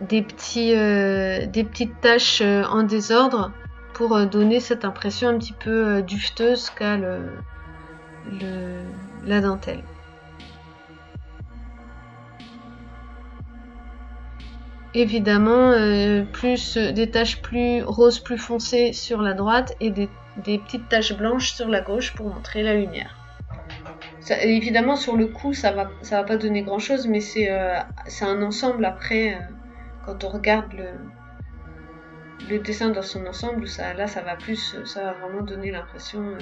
petites taches en désordre pour donner cette impression un petit peu dufteuse qu'a la dentelle. Évidemment, plus des taches plus roses, plus foncées sur la droite et des petites taches blanches sur la gauche pour montrer la lumière. Ça, évidemment, sur le coup, ça va pas donner grand chose, mais c'est un ensemble après. Quand on regarde le dessin dans son ensemble, ça va vraiment donner l'impression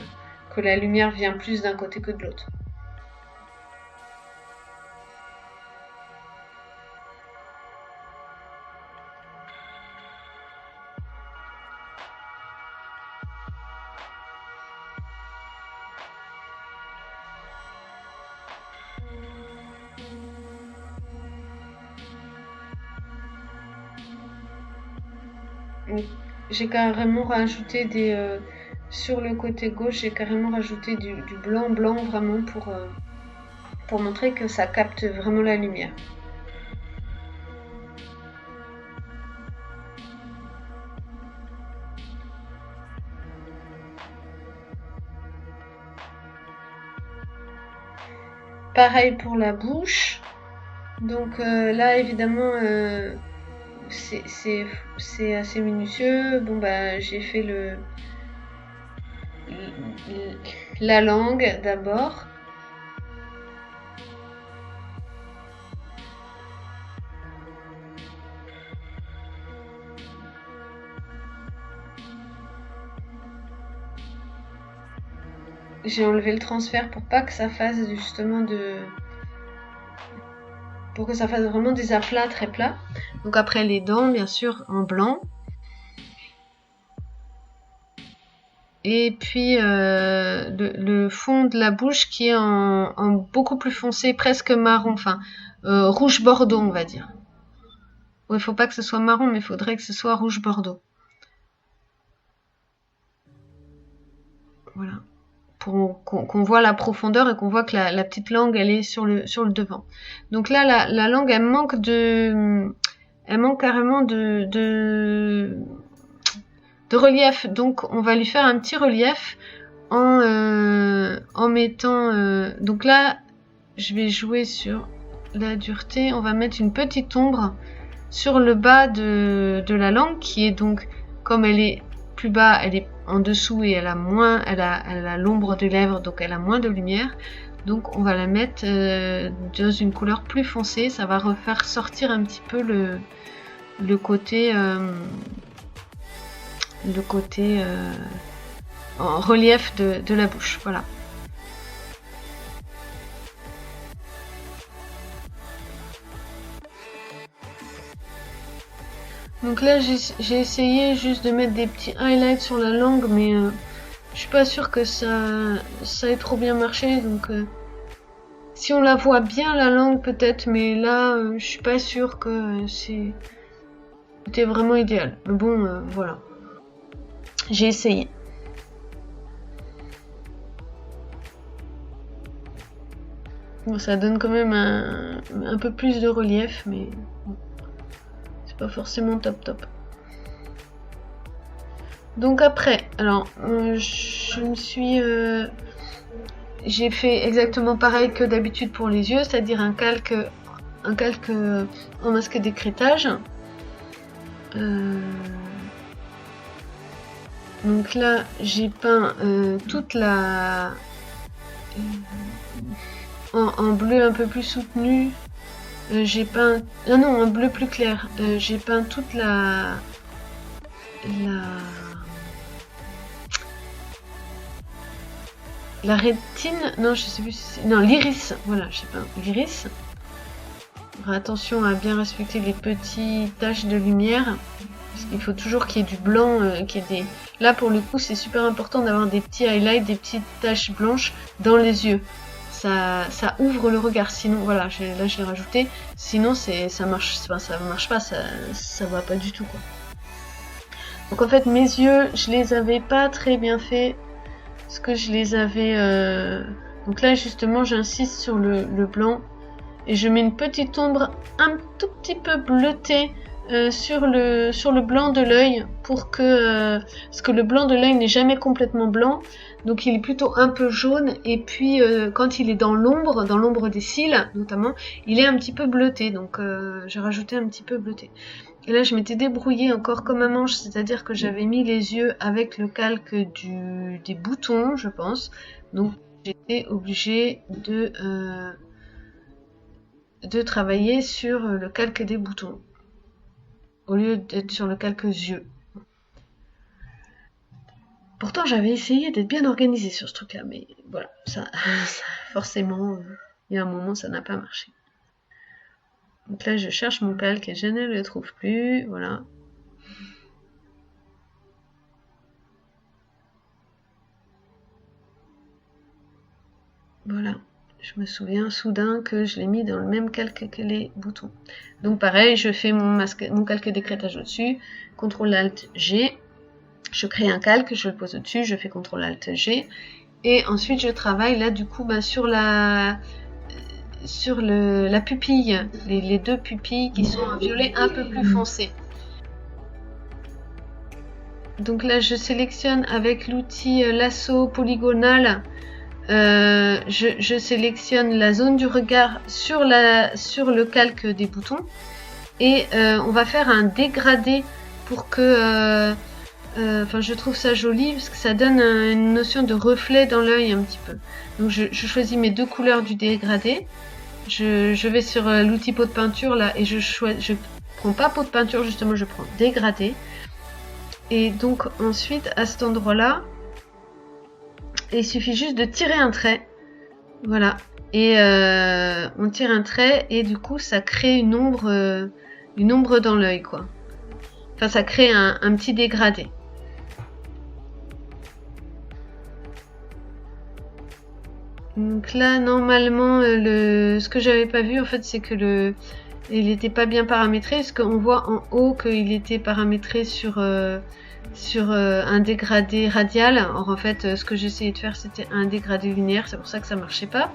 que la lumière vient plus d'un côté que de l'autre. J'ai carrément rajouté sur le côté gauche, j'ai carrément rajouté du blanc vraiment pour montrer que ça capte vraiment la lumière. Pareil pour la bouche. Donc là évidemment c'est assez minutieux. Bon bah j'ai fait la langue d'abord. J'ai enlevé le transfert pour pas que ça fasse justement pour que ça fasse vraiment des aplats très plats. Donc après les dents, bien sûr, en blanc. Et puis le fond de la bouche qui est en beaucoup plus foncé, presque marron, enfin rouge bordeaux, on va dire. Il faut pas que ce soit marron, mais il faudrait que ce soit rouge bordeaux. Voilà. Pour qu'on voit la profondeur et qu'on voit que la petite langue elle est sur le devant. Donc là la langue elle manque carrément de relief, donc on va lui faire un petit relief en mettant donc là je vais jouer sur la dureté, on va mettre une petite ombre sur le bas de la langue qui est donc, comme elle est plus bas, elle est en dessous et elle a l'ombre des lèvres, donc elle a moins de lumière. Donc on va la mettre dans une couleur plus foncée, ça va refaire sortir un petit peu le côté en relief de la bouche. Voilà. Donc là j'ai essayé juste de mettre des petits highlights sur la langue, mais je suis pas sûre que ça ait trop bien marché. Donc si on la voit bien la langue peut-être, mais là je suis pas sûre que c'était vraiment idéal. Mais bon voilà, j'ai essayé. Bon, ça donne quand même un peu plus de relief, mais pas forcément top. Donc après, alors j'ai fait exactement pareil que d'habitude pour les yeux, c'est-à-dire un calque en masque d'écrêtage. Donc là j'ai peint toute la en bleu un peu plus soutenu. J'ai peint... non, un bleu plus clair. J'ai peint toute la rétine. Non, je sais plus si c'est... Non, l'iris. Voilà, j'ai peint l'iris. Attention à bien respecter les petites taches de lumière. Parce qu'il faut toujours qu'il y ait du blanc, qu'il y ait des... Là, pour le coup, c'est super important d'avoir des petits highlights, des petites taches blanches dans les yeux. Ça ouvre le regard, sinon voilà, là je l'ai rajouté, sinon ça marche pas, ça va pas du tout quoi. Donc en fait mes yeux je les avais pas très bien fait, parce que je les avais donc là justement j'insiste sur le blanc et je mets une petite ombre un tout petit peu bleutée sur le blanc de l'œil, pour que parce que le blanc de l'œil n'est jamais complètement blanc, donc il est plutôt un peu jaune, et puis quand il est dans l'ombre des cils notamment, il est un petit peu bleuté, donc j'ai rajouté un petit peu bleuté. Et là je m'étais débrouillée encore comme un manche, c'est-à-dire que j'avais mis les yeux avec le calque des boutons, je pense, donc j'étais obligée de travailler sur le calque des boutons au lieu d'être sur le calque yeux. Pourtant j'avais essayé d'être bien organisée sur ce truc là, mais voilà, ça forcément il y a un moment ça n'a pas marché. Donc là je cherche mon calque et je ne le trouve plus, voilà. Voilà, je me souviens soudain que je l'ai mis dans le même calque que les boutons. Donc pareil, je fais mon calque d'écrêtage au-dessus, CTRL-ALT-G, je crée un calque, je le pose au-dessus, je fais CTRL-ALT-G, et ensuite je travaille là du coup sur la pupille, les deux pupilles qui sont en violet un peu plus foncé. Donc là je sélectionne avec l'outil lasso polygonal, je sélectionne la zone du regard sur le calque des boutons, et on va faire un dégradé pour que Enfin, je trouve ça joli parce que ça donne une notion de reflet dans l'œil un petit peu. Donc je choisis mes 2 couleurs du dégradé. Je vais sur l'outil pot de peinture là et je prends pas pot de peinture justement, je prends dégradé. Et donc ensuite à cet endroit là, il suffit juste de tirer un trait. Voilà. Et on tire un trait et du coup ça crée une ombre dans l'œil quoi. Enfin ça crée un petit dégradé. Donc là, normalement, ce que j'avais pas vu, en fait, c'est que il était pas bien paramétré, parce qu'on voit en haut qu'il était paramétré sur un dégradé radial. Or, en fait, ce que j'essayais de faire, c'était un dégradé linéaire, c'est pour ça que ça marchait pas.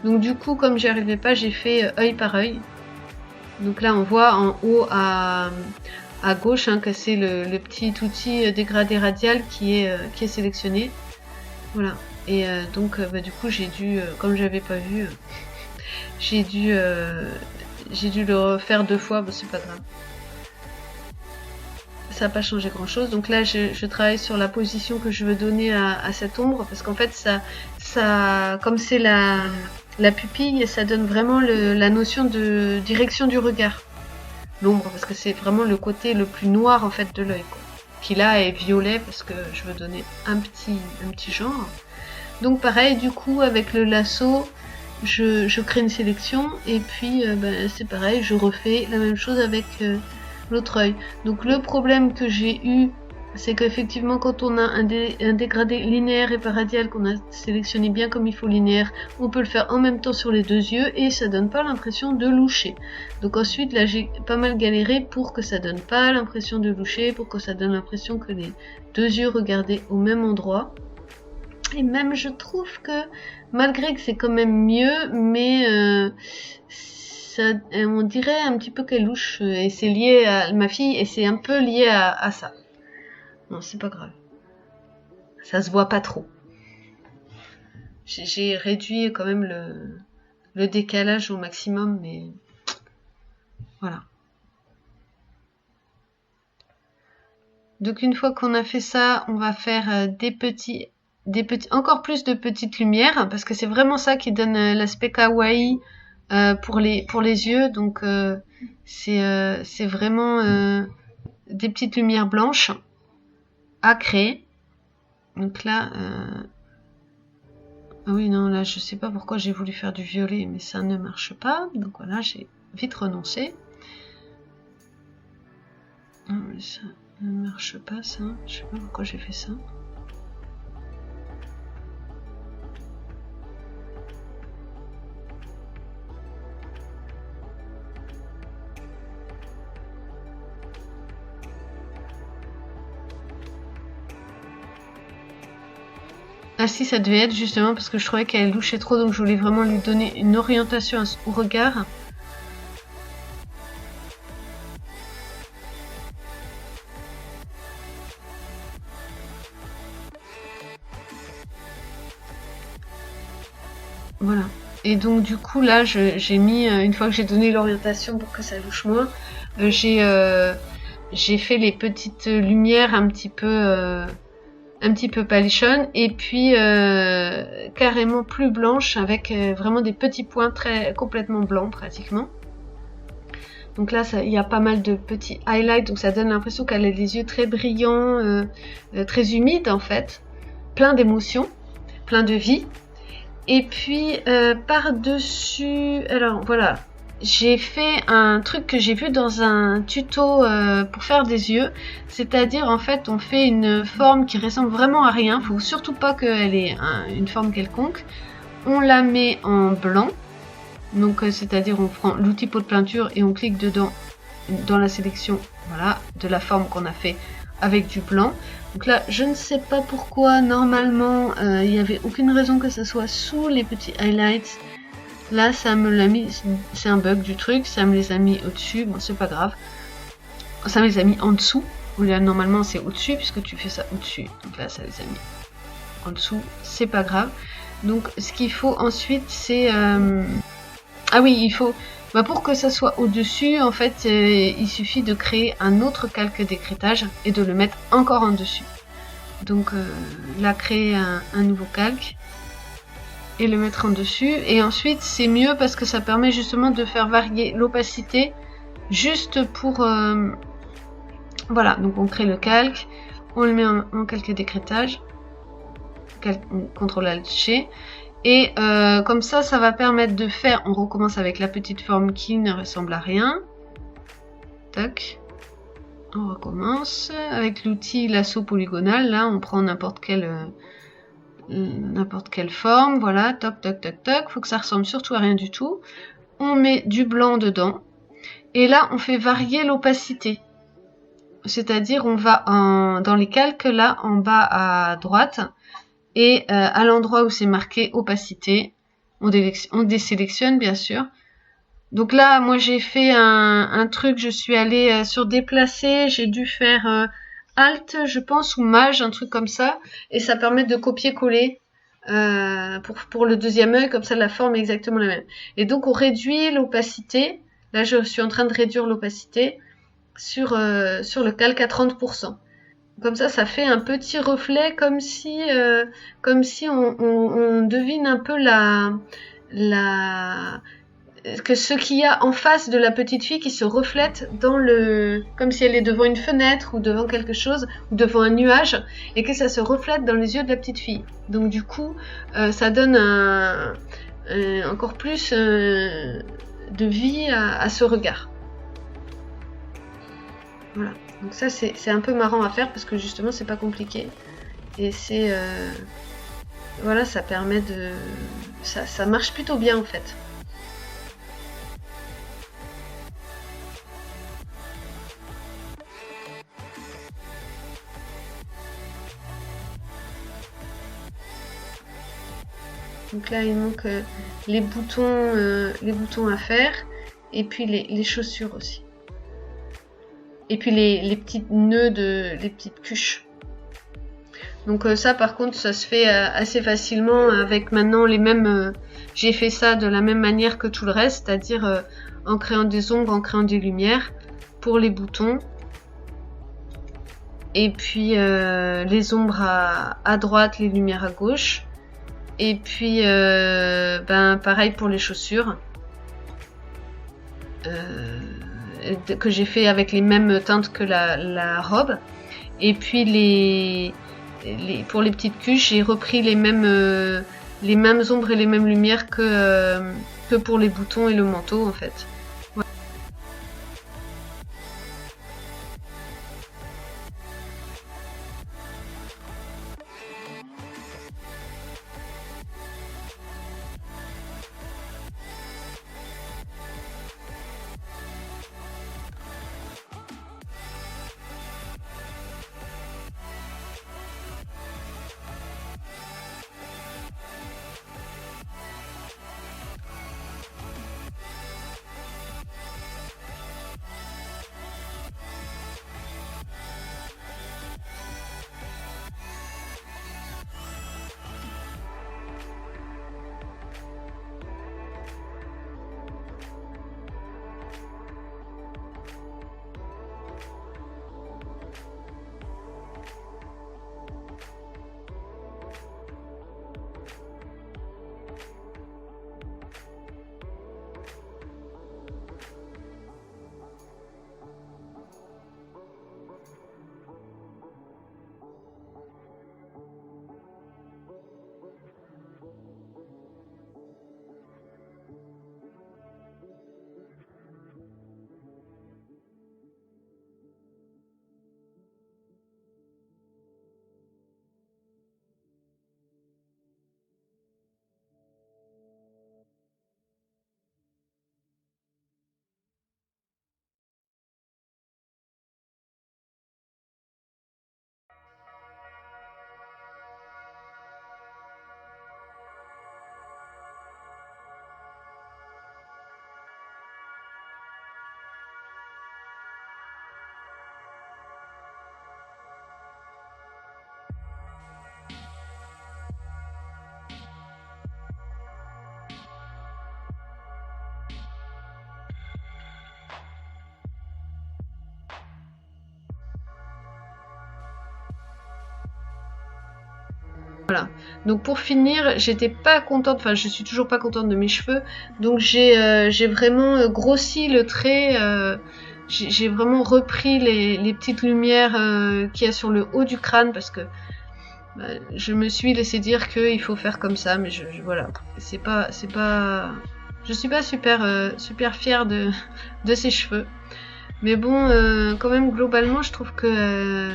Donc, du coup, comme j'y arrivais pas, j'ai fait œil par œil. Donc là, on voit en haut à gauche hein, que c'est le petit outil dégradé radial qui est sélectionné. Voilà. Et donc du coup j'ai dû, comme j'avais pas vu, j'ai dû le refaire 2 fois, bon, c'est pas grave. Ça n'a pas changé grand chose. Donc là je travaille sur la position que je veux donner à cette ombre, parce qu'en fait ça comme c'est la pupille, ça donne vraiment la notion de direction du regard. L'ombre, parce que c'est vraiment le côté le plus noir en fait de l'œil, qui là est violet parce que je veux donner un petit genre. Donc pareil, du coup, avec le lasso, je crée une sélection et puis c'est pareil, je refais la même chose avec l'autre œil. Donc le problème que j'ai eu, c'est qu'effectivement quand on a un dégradé linéaire et pas radial, qu'on a sélectionné bien comme il faut linéaire, on peut le faire en même temps sur les 2 yeux et ça donne pas l'impression de loucher. Donc ensuite là j'ai pas mal galéré pour que ça donne pas l'impression de loucher, pour que ça donne l'impression que les 2 yeux regardaient au même endroit. Et même je trouve que malgré que c'est quand même mieux, mais on dirait un petit peu qu'elle louche et c'est lié à ma fille et c'est un peu lié à ça. Non, c'est pas grave. Ça se voit pas trop. J'ai réduit quand même le décalage au maximum, mais voilà. Donc une fois qu'on a fait ça, on va faire encore plus de petites lumières, parce que c'est vraiment ça qui donne l'aspect kawaii pour les yeux. Donc c'est vraiment des petites lumières blanches à créer. Donc là ah oui non, là je sais pas pourquoi j'ai voulu faire du violet, mais ça ne marche pas, donc voilà, j'ai vite renoncé. Non, mais ça ne marche pas, ça, je sais pas pourquoi j'ai fait ça. Ah si, ça devait être justement parce que je trouvais qu'elle louchait trop, donc je voulais vraiment lui donner une orientation au regard. Voilà. Et donc du coup là, j'ai mis, une fois que j'ai donné l'orientation pour que ça louche moins, j'ai fait les petites lumières un petit peu palichonne et puis carrément plus blanche avec vraiment des petits points complètement blancs pratiquement. Donc là il y a pas mal de petits highlights, donc ça donne l'impression qu'elle a des yeux très brillants, très humides en fait, plein d'émotions, plein de vie. Et puis par dessus, alors voilà, j'ai fait un truc que j'ai vu dans un tuto pour faire des yeux, c'est-à-dire en fait on fait une forme qui ressemble vraiment à rien, faut surtout pas qu'elle ait une forme quelconque, on la met en blanc, donc c'est-à-dire on prend l'outil pot de peinture et on clique dedans dans la sélection, voilà, de la forme qu'on a fait avec du blanc. Donc là, je ne sais pas pourquoi, normalement, il n'y avait aucune raison que ça soit sous les petits highlights. Là, ça me l'a mis, c'est un bug du truc, ça me les a mis au-dessus, bon, c'est pas grave. Ça me les a mis en dessous, là, normalement, c'est au-dessus, puisque tu fais ça au-dessus. Donc là, ça les a mis en dessous, c'est pas grave. Donc, ce qu'il faut ensuite, c'est... Ah oui, il faut... Pour que ça soit au-dessus, en fait, il suffit de créer un autre calque d'écrêtage et de le mettre encore en dessus. Donc là, créer un nouveau calque et le mettre en dessus. Et ensuite, c'est mieux parce que ça permet justement de faire varier l'opacité juste pour... voilà, donc on crée le calque, on le met en calque d'écrêtage, CTRL-Alt-G. Et comme ça, ça va permettre de faire... On recommence avec la petite forme qui ne ressemble à rien. Tac. On recommence avec l'outil lasso polygonal. Là, on prend n'importe quelle forme. Voilà, toc, toc, toc, toc. Faut que ça ressemble surtout à rien du tout. On met du blanc dedans. Et là, on fait varier l'opacité. C'est-à-dire, on va dans les calques, là, en bas à droite. Et à l'endroit où c'est marqué opacité, on désélectionne bien sûr. Donc là, moi j'ai fait un truc, je suis allée sur déplacer, j'ai dû faire Alt, je pense, ou Maj, un truc comme ça. Et ça permet de copier-coller pour le deuxième œil, comme ça la forme est exactement la même. Et donc on réduit l'opacité. Là, je suis en train de réduire l'opacité sur le calque à 30%. Comme ça fait un petit reflet, comme si on devine un peu que ce qu'il y a en face de la petite fille qui se reflète comme si elle est devant une fenêtre ou devant quelque chose ou devant un nuage et que ça se reflète dans les yeux de la petite fille. Donc du coup, ça donne encore plus de vie à ce regard. Voilà. Donc ça c'est un peu marrant à faire parce que justement c'est pas compliqué et c'est voilà, ça permet de ça marche plutôt bien en fait. Donc là il manque les boutons à faire et puis les chaussures aussi. Et puis les petits nœuds les petites cuches. Donc ça par contre ça se fait assez facilement avec maintenant les mêmes... j'ai fait ça de la même manière que tout le reste, c'est-à-dire en créant des ombres, en créant des lumières pour les boutons. Et puis les ombres à droite, les lumières à gauche. Et puis pareil pour les chaussures. Que j'ai fait avec les mêmes teintes que la robe. Et puis pour les petites cuches, j'ai repris les mêmes ombres et les mêmes lumières que pour les boutons et le manteau en fait. Voilà. Voilà. Donc pour finir, j'étais pas contente, enfin je suis toujours pas contente de mes cheveux, donc j'ai vraiment grossi le trait, j'ai vraiment repris les petites lumières qu'il y a sur le haut du crâne parce que je me suis laissé dire qu'il faut faire comme ça, mais voilà, c'est pas, je suis pas super fière de ces cheveux. Mais bon, quand même globalement, je trouve que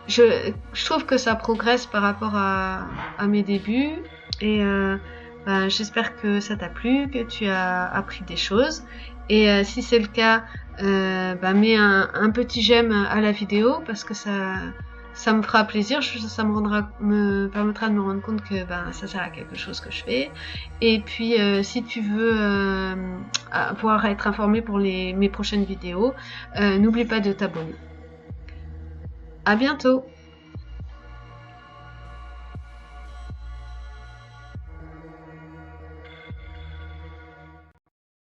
je trouve que ça progresse par rapport à mes débuts et j'espère que ça t'a plu, que tu as appris des choses et si c'est le cas, mets un petit j'aime à la vidéo parce que ça me fera plaisir, ça me permettra de me rendre compte que ça sert à quelque chose que je fais. Et puis si tu veux pouvoir être informé pour mes prochaines vidéos, n'oublie pas de t'abonner. À bientôt!